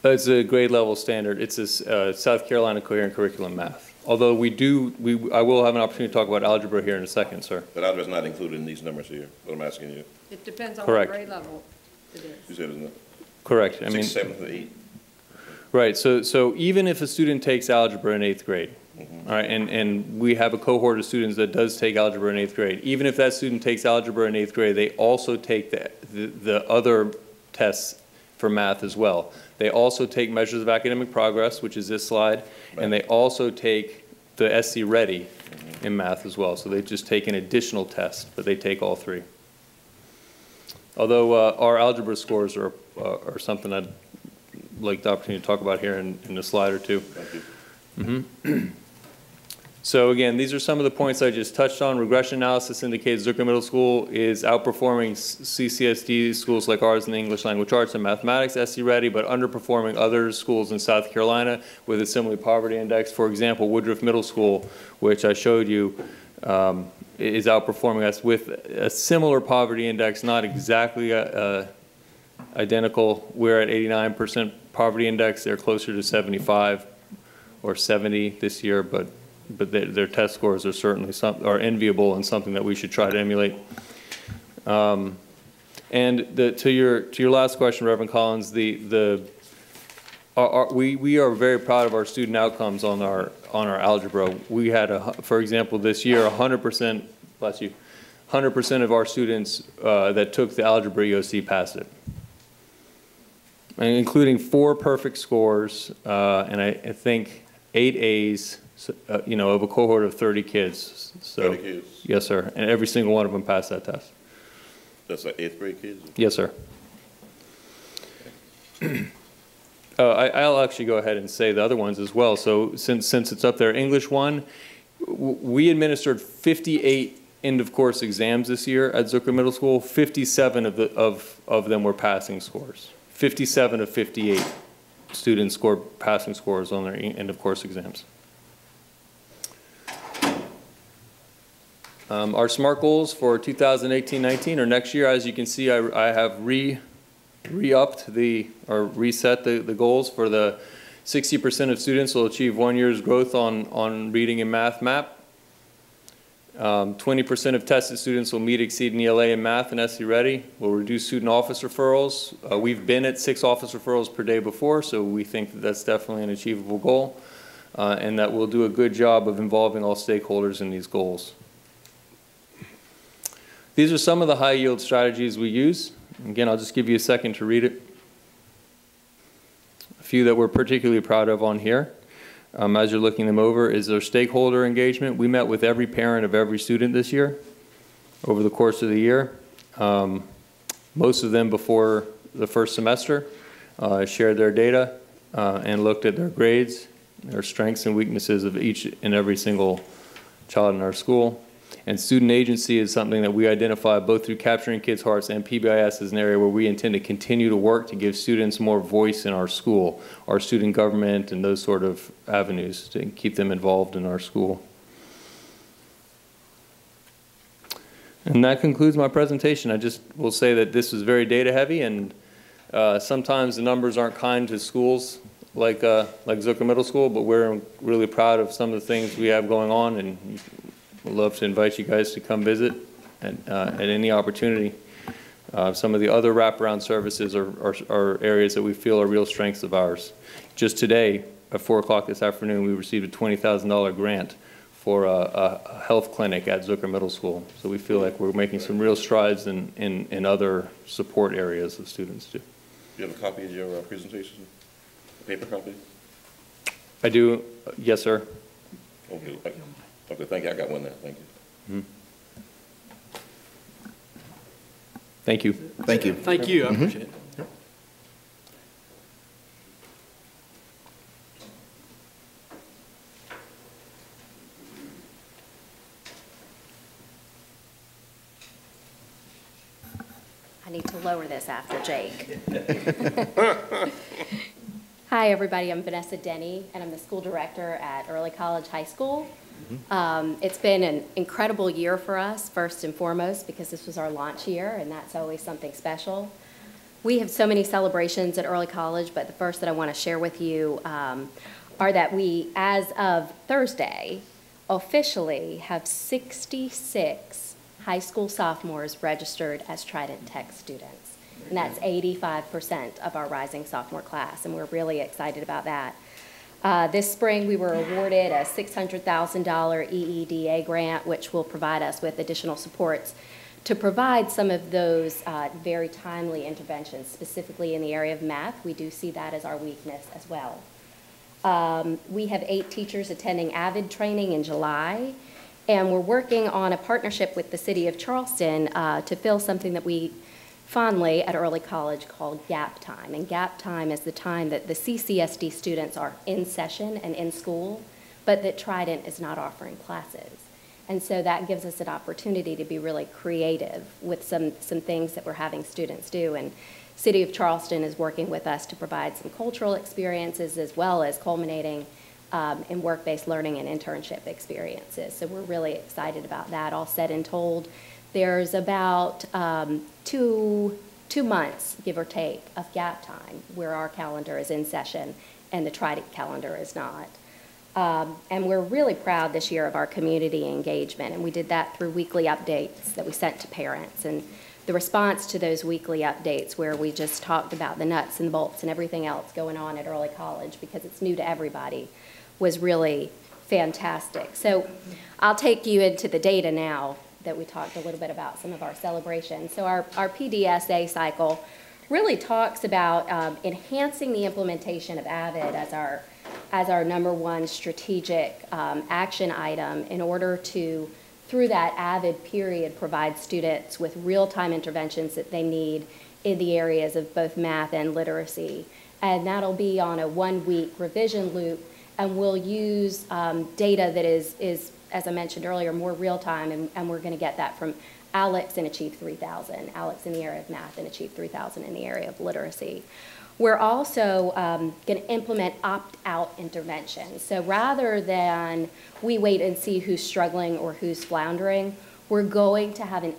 It's a grade level standard. It's a South Carolina coherent curriculum math. Although I will have an opportunity to talk about algebra here in a second, sir. But algebra is not included in these numbers here, what I'm asking you. It depends on Correct. what grade level it is. You said it's not? Correct. 6, 7, 8. Right, so even if a student takes algebra in 8th grade, all right, and we have a cohort of students that does take algebra in 8th grade, even if that student takes algebra in 8th grade, they also take the other tests for math as well. They also take measures of academic progress, which is this slide, and they also take the SC Ready in math as well. So they just take an additional test, but they take all 3. Although our algebra scores are something I'd like the opportunity to talk about here in a slide or two. Thank you. So again, these are some of the points I just touched on. Regression analysis indicates Zucker Middle School is outperforming CCSD schools like ours in the English language arts and mathematics, SC Ready, but underperforming other schools in South Carolina with a similar poverty index. For example, Woodruff Middle School, which I showed you, is outperforming us with a similar poverty index, not exactly identical. We're at 89% poverty index. They're closer to 75 or 70 this year, but their test scores are certainly are enviable and something that we should try to emulate. And to your last question, Reverend Collins, we are very proud of our student outcomes on our algebra. We had, for example, this year 100%, bless you, 100% of our students that took the algebra EOC passed it, and including 4 perfect scores, and I think 8 A's, you know, of a cohort of 30 kids. So, 30 kids? Yes, sir, and every single one of them passed that test. That's like 8th grade kids? Yes, sir. I'll actually go ahead and say the other ones as well. So since it's up there, English 1, we administered 58 end-of-course exams this year at Zucker Middle School. 57 of them were passing scores. 57 of 58 students scored passing scores on their end-of-course exams. Our SMART goals for 2018-19 or next year, as you can see, I have re-upped or reset the goals for the 60% of students will achieve 1 year's growth on reading and math MAP. 20% of tested students will meet, exceed an ELA in math and SE Ready. We'll reduce student office referrals. We've been at 6 office referrals per day before, so we think that that's definitely an achievable goal, and that we'll do a good job of involving all stakeholders in these goals. These are some of the high yield strategies we use. Again, I'll just give you a second to read it. A few that we're particularly proud of on here, as you're looking them over, is their stakeholder engagement. We met with every parent of every student this year over the course of the year. Most of them before the first semester shared their data and looked at their grades, their strengths and weaknesses of each and every single child in our school. And student agency is something that we identify both through Capturing Kids' Hearts and PBIS as an area where we intend to continue to work to give students more voice in our school, our student government, and those sort of avenues to keep them involved in our school. And that concludes my presentation. I just will say that this is very data heavy, and sometimes the numbers aren't kind to schools like Zucker Middle School, but we're really proud of some of the things we have going on, and we'd love to invite you guys to come visit at any opportunity. Some of the other wraparound services are areas that we feel are real strengths of ours. Just today, at 4 o'clock this afternoon, we received a $20,000 grant for a health clinic at Zucker Middle School. So we feel like we're making some real strides in other support areas that students do. Do you have a copy of your presentation? A paper copy? I do, yes, sir. Okay. Okay, thank you. I got one there. Thank you. Mm-hmm. Thank you. Thank you. Thank you. I appreciate it. I need to lower this after Jake. Hi, everybody. I'm Vanessa Denny, and I'm the school director at Early College High School. It's been an incredible year for us, first and foremost, because this was our launch year, and that's always something special. We have so many celebrations at Early College, but the first that I want to share with you are that we, as of Thursday, officially have 66 high school sophomores registered as Trident Tech students. And that's 85% of our rising sophomore class, and we're really excited about that. This spring, we were awarded a $600,000 EEDA grant, which will provide us with additional supports to provide some of those very timely interventions, specifically in the area of math. We do see that as our weakness as well. We have 8 teachers attending AVID training in July, and we're working on a partnership with the City of Charleston to fill something that we fondly at Early College called gap time. And gap time is the time that the CCSD students are in session and in school, but that Trident is not offering classes. And so that gives us an opportunity to be really creative with some things that we're having students do. And City of Charleston is working with us to provide some cultural experiences as well as culminating in work-based learning and internship experiences. So we're really excited about that. All said and told, there's about 2 months, give or take, of gap time where our calendar is in session and the Trident calendar is not. And we're really proud this year of our community engagement, and we did that through weekly updates that we sent to parents. And the response to those weekly updates where we just talked about the nuts and bolts and everything else going on at Early College, because it's new to everybody, was really fantastic. So I'll take you into the data now. that we talked a little bit about some of our celebrations. So our PDSA cycle really talks about enhancing the implementation of AVID as our number one strategic action item in order to, through that AVID period, provide students with real-time interventions that they need in the areas of both math and literacy. And that'll be on a 1-week revision loop, and we'll use data that is, as I mentioned earlier, more real-time, and we're going to get that from ALEX and Achieve 3000, ALEX in the area of math and Achieve 3000 in the area of literacy. We're also going to implement opt-out interventions. So rather than we wait and see who's struggling or who's floundering, we're going to have an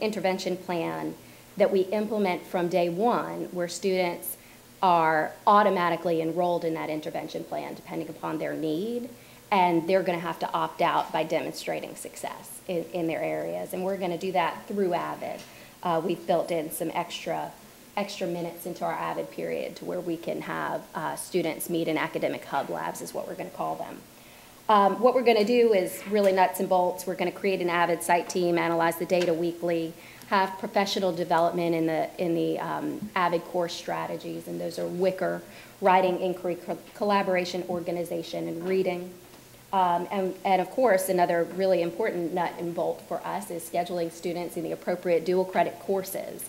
intervention plan that we implement from day one, where students are automatically enrolled in that intervention plan depending upon their need, and they're going to have to opt out by demonstrating success in their areas. And we're going to do that through AVID. We've built in some extra minutes into our AVID period to where we can have students meet in academic hub labs, is what we're going to call them. What we're going to do is really nuts and bolts. We're going to create an AVID site team, analyze the data weekly, have professional development in the AVID course strategies, and those are WICR, writing, inquiry, collaboration, organization, and reading. And of course, another really important nut and bolt for us is scheduling students in the appropriate dual credit courses.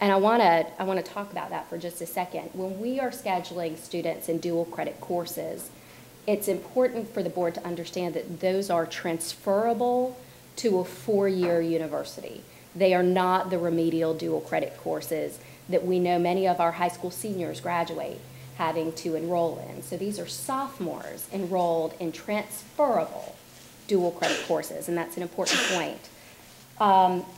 And I want to talk about that for just a second. When we are scheduling students in dual credit courses, it's important for the board to understand that those are transferable to a 4-year university. They are not the remedial dual credit courses that we know many of our high school seniors graduate having to enroll in. So these are sophomores enrolled in transferable dual credit courses, and that's an important point.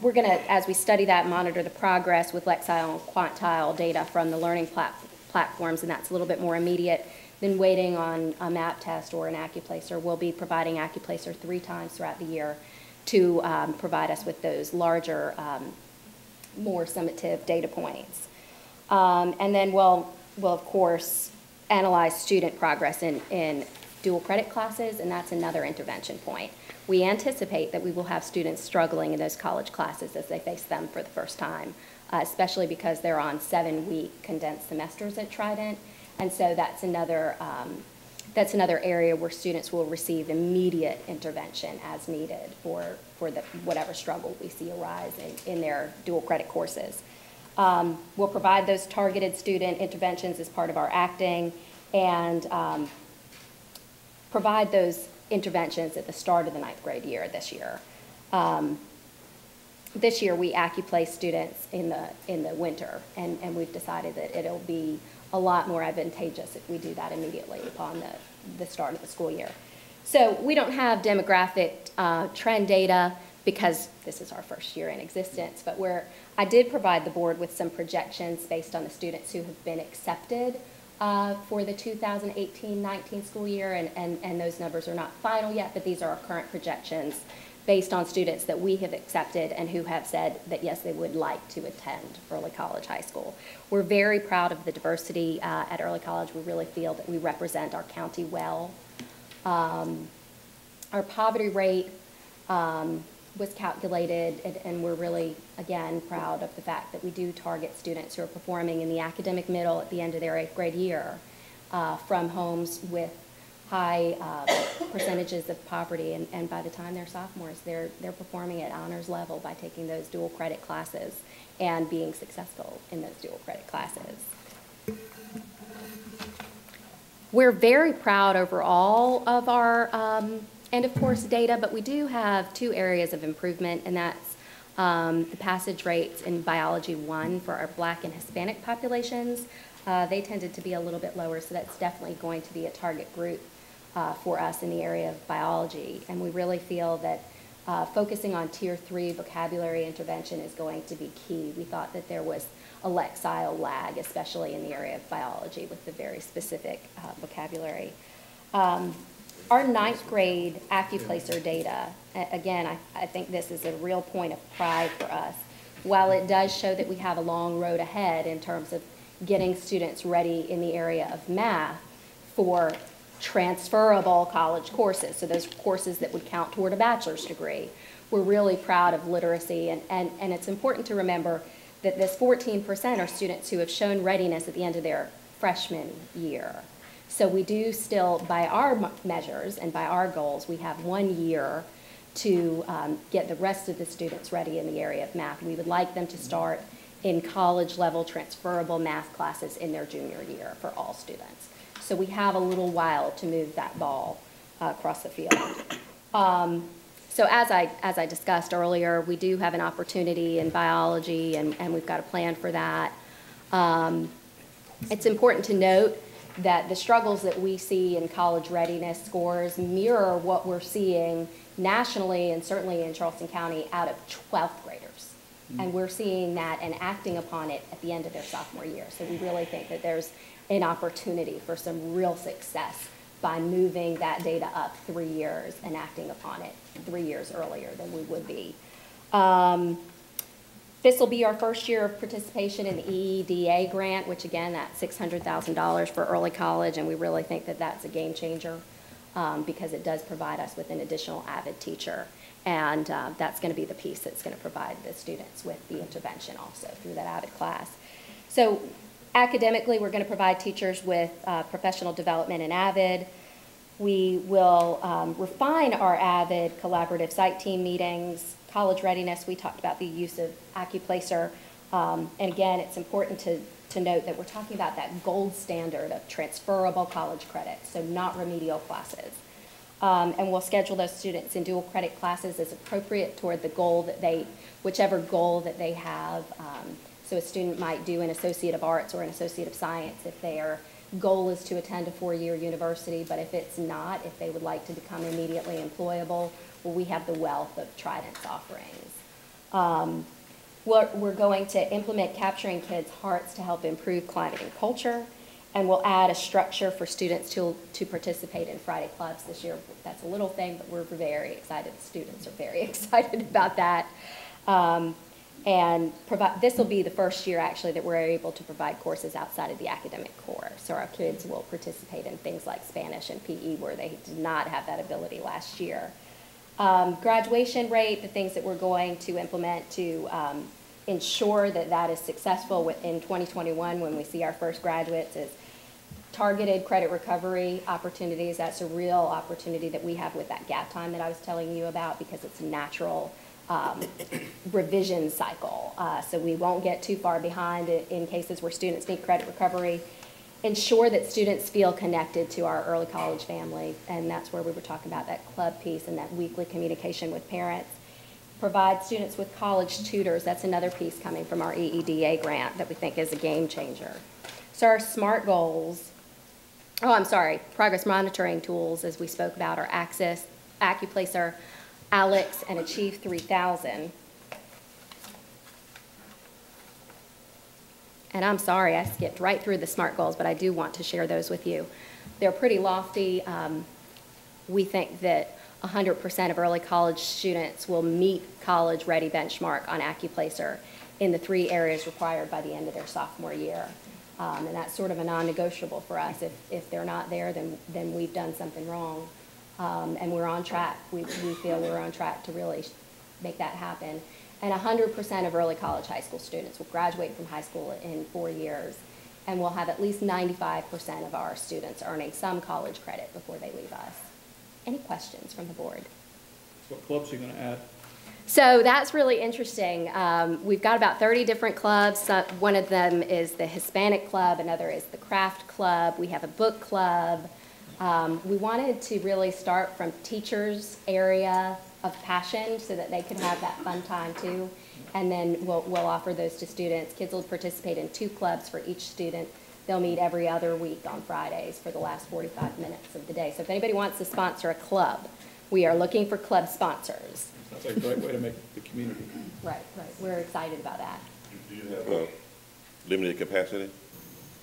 We're going to, as we study that, monitor the progress with Lexile and Quantile data from the learning platforms, and that's a little bit more immediate than waiting on a MAP test or an AccuPlacer. We'll be providing AccuPlacer 3 times throughout the year to provide us with those larger, more summative data points. And then we'll of course analyze student progress in dual credit classes, and that's another intervention point. We anticipate that we will have students struggling in those college classes as they face them for the first time, especially because they're on 7-week condensed semesters at Trident, and so that's another area where students will receive immediate intervention as needed for whatever struggle we see arise in their dual credit courses. We'll provide those targeted student interventions as part of our acting, and provide those interventions at the start of the 9th grade year this year. This year we AccuPlace students in the winter, and we've decided that it'll be a lot more advantageous if we do that immediately upon the start of the school year. So we don't have demographic trend data because this is our first year in existence, but I did provide the board with some projections based on the students who have been accepted for the 2018-19 school year, and those numbers are not final yet, but these are our current projections based on students that we have accepted and who have said that yes, they would like to attend Early College High School. We're very proud of the diversity at Early College. We really feel that we represent our county well. Our poverty rate was calculated, and we're really, again, proud of the fact that we do target students who are performing in the academic middle at the end of their 8th grade year from homes with high percentages of poverty, and by the time they're sophomores, they're performing at honors level by taking those dual credit classes and being successful in those dual credit classes. We're very proud overall of our end of course data, but we do have 2 areas of improvement, and that's the passage rates in Biology 1 for our Black and Hispanic populations. They tended to be a little bit lower, so that's definitely going to be a target group for us in the area of biology. And we really feel that focusing on Tier 3 vocabulary intervention is going to be key. We thought that there was a Lexile lag, especially in the area of biology with the very specific vocabulary. Our 9th grade AccuPlacer data, again, I think this is a real point of pride for us. While it does show that we have a long road ahead in terms of getting students ready in the area of math for transferable college courses, so those courses that would count toward a bachelor's degree, we're really proud of literacy, and it's important to remember that this 14% are students who have shown readiness at the end of their freshman year. So we do still, by our measures and by our goals, we have 1 year to get the rest of the students ready in the area of math. We would like them to start in college-level transferable math classes in their junior year for all students. So we have a little while to move that ball across the field. So as I discussed earlier, we do have an opportunity in biology, and we've got a plan for that. It's important to note that the struggles that we see in college readiness scores mirror what we're seeing nationally and certainly in Charleston County out of 12th graders. And we're seeing that and acting upon it at the end of their sophomore year. So we really think that there's an opportunity for some real success by moving that data up 3 years and acting upon it 3 years earlier than we would be. This will be our first year of participation in the EEDA grant, which again, that's $600,000 for early college, and we really think that that's a game changer because it does provide us with an additional AVID teacher. And that's going to be the piece that's going to provide the students with the intervention also through that AVID class. So academically, we're going to provide teachers with professional development in AVID. We will refine our AVID collaborative site team meetings. College readiness, we talked about the use of AccuPlacer. And again, it's important to note that we're talking about that gold standard of transferable college credits, so not remedial classes. And we'll schedule those students in dual credit classes as appropriate toward the goal that whichever goal that they have. So a student might do an Associate of Arts or an Associate of Science if their goal is to attend a 4-year university, but if it's not, if they would like to become immediately employable, well, we have the wealth of Trident's offerings. We're going to implement Capturing Kids' Hearts to help improve climate and culture, and we'll add a structure for students to participate in Friday clubs this year. That's a little thing, but we're very excited. The students are very excited about that. And this will be the first year, actually, that we're able to provide courses outside of the academic core. So our kids will participate in things like Spanish and PE, where they did not have that ability last year. Graduation rate, the things that we're going to implement to ensure that that is successful in 2021 when we see our first graduates is targeted credit recovery opportunities. That's a real opportunity that we have with that gap time that I was telling you about because it's a natural revision cycle. So we won't get too far behind in cases where students need credit recovery. Ensure that students feel connected to our early college family, and that's where we were talking about that club piece and that weekly communication with parents. Provide students with college tutors. That's another piece coming from our EEDA grant that we think is a game changer. So our SMART goals, progress monitoring tools, as we spoke about, are Access, AccuPlacer, ALEX, and Achieve 3000. And I'm sorry, I skipped right through the SMART goals, but I do want to share those with you. They're pretty lofty. We think that 100% of early college students will meet college ready benchmark on AccuPlacer in the 3 areas required by the end of their sophomore year. And that's sort of a non-negotiable for us. If they're not there, then we've done something wrong. And we're on track. We feel we're on track to really make that happen. And 100% of early college high school students will graduate from high school in 4 years. And we'll have at least 95% of our students earning some college credit before they leave us. Any questions from the board? What clubs are you going to add? So that's really interesting. We've got about 30 different clubs. One of them is the Hispanic Club. Another is the Craft Club. We have a book club. We wanted to really start from teachers' area of passion so that they could have that fun time too. And then we'll offer those to students. Kids will participate in 2 clubs for each student. They'll meet every other week on Fridays for the last 45 minutes of the day. So if anybody wants to sponsor a club, we are looking for club sponsors. That's a great way to make the community. Right. We're excited about that. Do you have limited capacity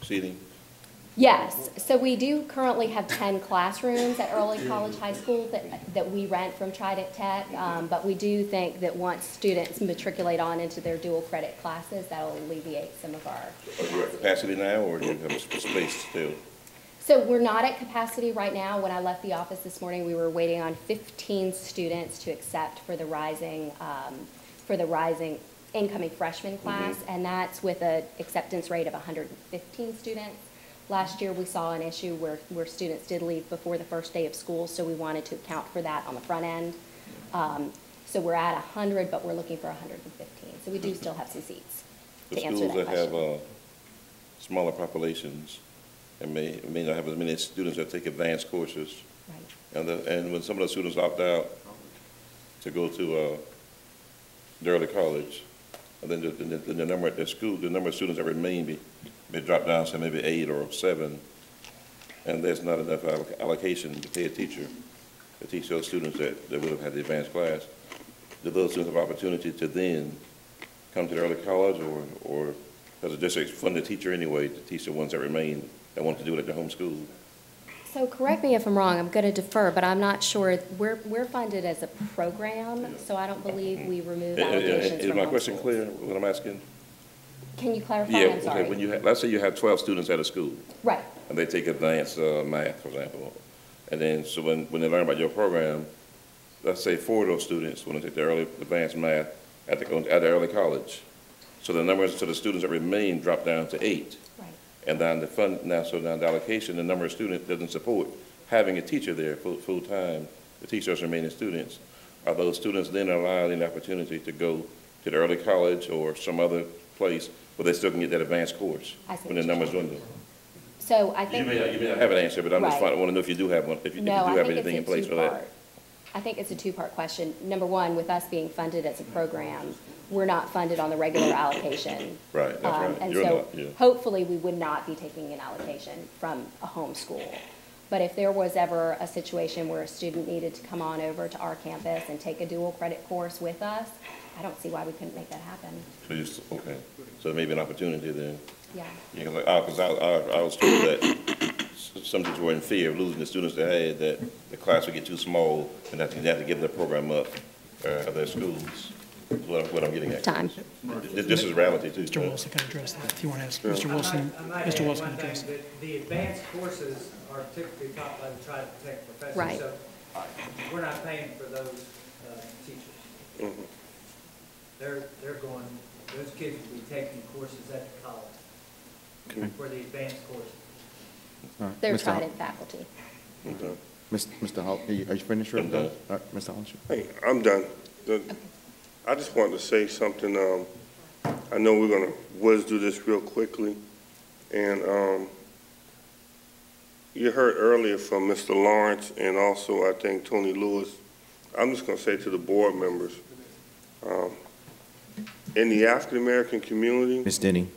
seating? Yes, so we do currently have 10 classrooms at early college high school that we rent from Trident Tech, but we do think that once students matriculate on into their dual credit classes, that'll alleviate some of our Are you at capacity now, or do you have a space still? So we're not at capacity right now. When I left the office this morning, we were waiting on 15 students to accept for the rising incoming freshman class, and that's with an acceptance rate of 115 students. Last year, we saw an issue where students did leave before the first day of school, so we wanted to account for that on the front end. So we're at 100, but we're looking for 115. So we do still have some seats to answer that question. The schools that have smaller populations and may not have as many students that take advanced courses. Right. And when some of the students opt out to go to the early college, and then the number at their school, the number of students that remain may drop down to maybe 8 or 7, and there's not enough allocation to pay a teacher to teach those students that would have had the advanced class. Do those students have opportunity to then come to the early college, or does the district fund a teacher anyway to teach the ones that remain that want to do it at their home school? So correct me if I'm wrong, I'm going to defer, but I'm not sure. We're funded as a program, so I don't believe we remove allocations Is from my home question schools. clear, what I'm asking? Can you clarify? Yeah, I'm sorry. okay, when let's say you have 12 students at a school. Right. And they take advanced math, for example. And then, so when they learn about your program, let's say 4 of those students want to take the early advanced math at the early college. So the numbers to the students that remain drop down to 8. Right. And then the allocation, the number of students doesn't support having a teacher there full time to teach those remaining students. Are those students then allowed an opportunity to go to the early college or some other place where they still can get that advanced course when the numbers dwindle? So I think You may not have an answer, but I'm just Right. want to know if you do have one, if you do No, I have think anything in it's a place for that. two-part. I think it's a two-part question. Number one, with us being funded as a program, we're not funded on the regular allocation. Right, that's right. And You're so not, yeah. hopefully we would not be taking an allocation from a home school. But if there was ever a situation where a student needed to come on over to our campus and take a dual credit course with us, I don't see why we couldn't make that happen. So okay, so there may be an opportunity then. Yeah. Yeah, because I was told that some teachers were in fear of losing the students they had, that the class would get too small and that they have to give their program up at their schools. That's what I'm getting at. Time. This is reality too. Mr. Wilson can address that if you want to ask. Mr. Wilson, Mr. Wilson can address that. The advanced courses are typically taught by the Triad Tech professors. Right. So we're not paying for those teachers. Mm-hmm. They're going, those kids will be taking courses at the college for the advanced courses. They're Trident faculty. Okay. Mr. Hall, are you finished? I'm done. All right, Mr. Hollinshaw. Hey, I'm done. I just wanted to say something. I know we're going to whiz through this real quickly. And you heard earlier from Mr. Lawrence and also, I think, Tony Lewis. I'm just going to say to the board members, in the African-American community. Ms. Denny.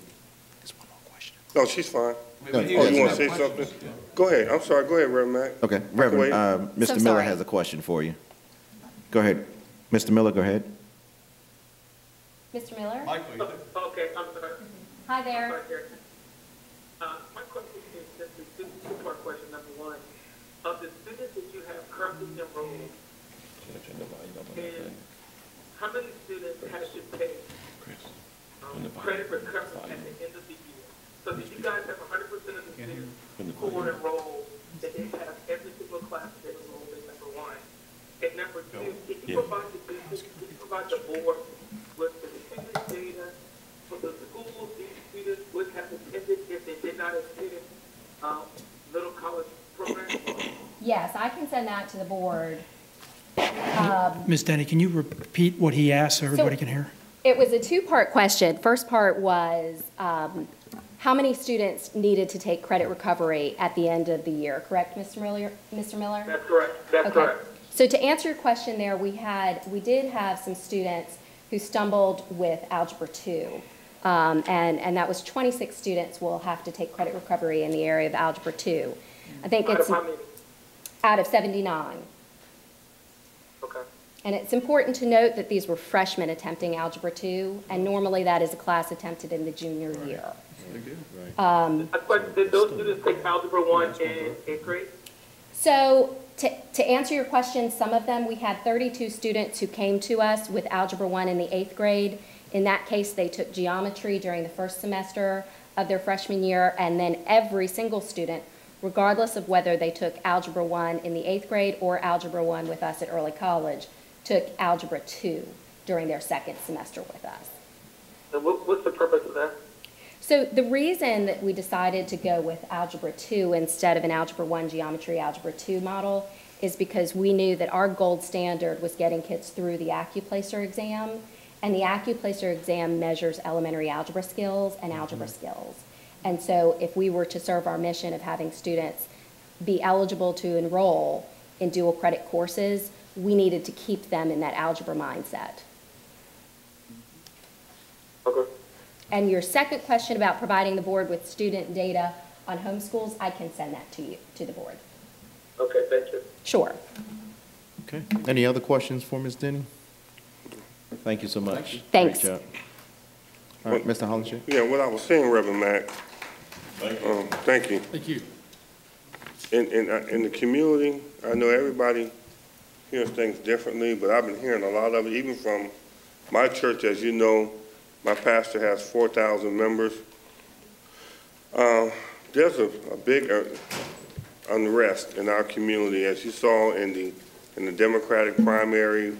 No, she's fine. No, Oh, you want to say something? Go ahead. I'm sorry. Go ahead, Reverend Mack. Okay, Wait. Reverend, Mr. Miller sorry. has a question for you. Go ahead. Mr. Miller, go ahead. Mr. Miller? Okay, I'm sorry. Hi there. My question is just a two-part question. Number one, of the students that you have currently enrolled, and how many students has you paid credit recovery at the end of the year? So did you guys have 100% of the students who were enrolled, that they have every single class they enrolled in, number one? And number two, can you provide the district, can you provide the board with the student data for the schools these students would have attended if they did not attend little college programs? Yes, I can send that to the board. Ms. Denny, can you repeat what he asked so everybody can hear? It was a two-part question. First part was how many students needed to take credit recovery at the end of the year, correct, Mr. Miller? That's correct. That's correct. So to answer your question there, we did have some students who stumbled with Algebra 2, and that was 26 students will have to take credit recovery in the area of Algebra 2. I think Out it's of how many? out of 79. Okay. And it's important to note that these were freshmen attempting Algebra 2, and normally that is a class attempted in the junior year. Did those students take Algebra 1 in 8th grade? So to answer your question, some of them, we had 32 students who came to us with Algebra 1 in the 8th grade. In that case, they took geometry during the first semester of their freshman year, and then every single student regardless of whether they took Algebra 1 in the 8th grade or Algebra 1 with us at early college, took Algebra 2 during their second semester with us. And what's the purpose of that? So the reason that we decided to go with Algebra 2 instead of an Algebra 1 geometry Algebra 2 model is because we knew that our gold standard was getting kids through the AccuPlacer exam, and the AccuPlacer exam measures elementary algebra skills and algebra skills. And so if we were to serve our mission of having students be eligible to enroll in dual credit courses, we needed to keep them in that algebra mindset. Okay. And your second question about providing the board with student data on homeschools, I can send that to you, to the board. Okay, thank you. Sure. Okay. Any other questions for Ms. Denny? Thank you so much. Thanks. Great job. All right, Mr. Hollingshead. Yeah, what I was saying, Reverend Mack. Thank you. Thank you. In the community, I know everybody hears things differently, but I've been hearing a lot of it, even from my church. As you know, my pastor has 4,000 members. There's a big unrest in our community, as you saw in the Democratic primary,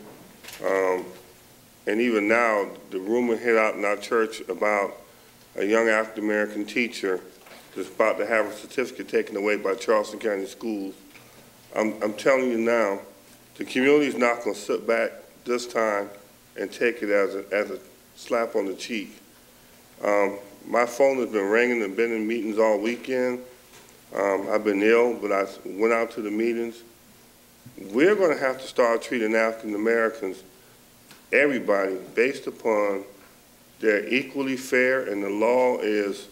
and even now, the rumor hit out in our church about a young African-American teacher that's about to have a certificate taken away by Charleston County Schools. I'm telling you now, the community is not going to sit back this time and take it as a slap on the cheek. My phone has been ringing and been in meetings all weekend. I've been ill, but I went out to the meetings. We're going to have to start treating African Americans, everybody, based upon they're equally fair, and the law is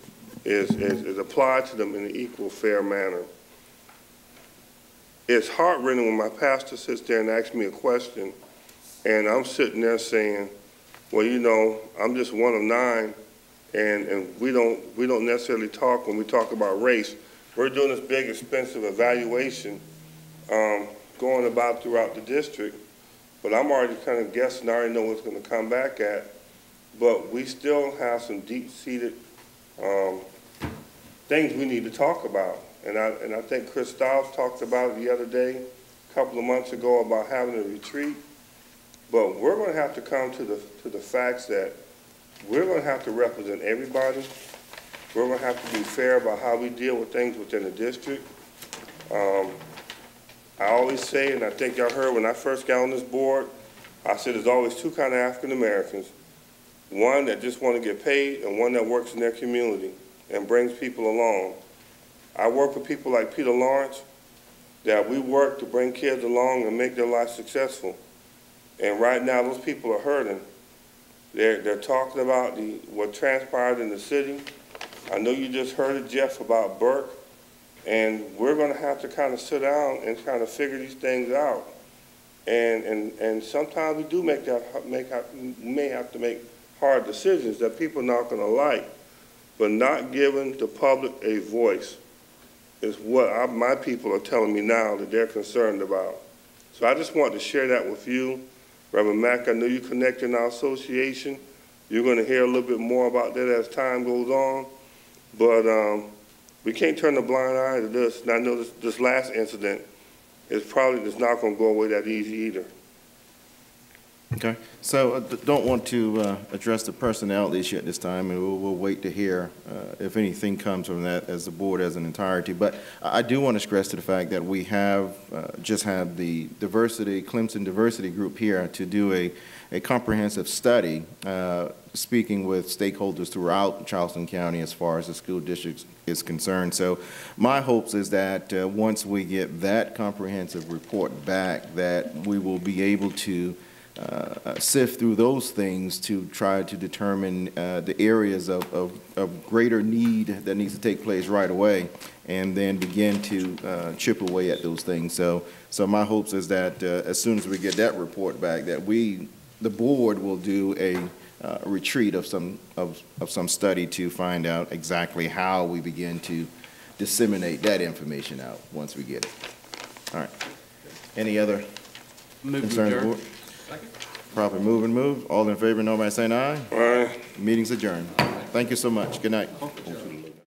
applied to them in an equal, fair manner. It's heart-rending when my pastor sits there and asks me a question, and I'm sitting there saying, well, you know, I'm just one of 9, and we don't necessarily talk when we talk about race. We're doing this big, expensive evaluation going about throughout the district, but I'm already kind of guessing, I already know what's going to come back at, but we still have some deep-seated things we need to talk about. And I think Chris Stiles talked about it the other day, a couple of months ago, about having a retreat. But we're going to have to come to the facts that we're going to have to represent everybody. We're going to have to be fair about how we deal with things within the district. I always say, and I think y'all heard when I first got on this board, I said there's always 2 kinds of African Americans. One that just want to get paid, and one that works in their community and brings people along. I work with people like Peter Lawrence, that we work to bring kids along and make their life successful. And right now, those people are hurting. They're talking about what transpired in the city. I know you just heard it, Jeff, about Burke. And we're going to have to kind of sit down and kind of figure these things out. And sometimes we do may have to make hard decisions that people are not going to like. But not giving the public a voice is what my people are telling me now that they're concerned about. So I just want to share that with you. Reverend Mack, I know you connect in our association. You're going to hear a little bit more about that as time goes on. But we can't turn a blind eye to this. And I know this last incident is probably just not going to go away that easy either. Okay. So don't want to address the personnel issue at this time, and we'll wait to hear if anything comes from that as the board as an entirety. But I do want to stress to the fact that we have just had the Clemson Diversity Group here to do a comprehensive study, speaking with stakeholders throughout Charleston County as far as the school district is concerned. So my hopes is that once we get that comprehensive report back, that we will be able to sift through those things to try to determine the areas of greater need that needs to take place right away, and then begin to chip away at those things. So my hopes is that as soon as we get that report back, that the board will do a retreat of some study to find out exactly how we begin to disseminate that information out once we get it. All right. Any other concerns of the board? Proper move and move. All in favor, no by saying aye. Aye. Meeting's adjourned. Thank you so much. Good night.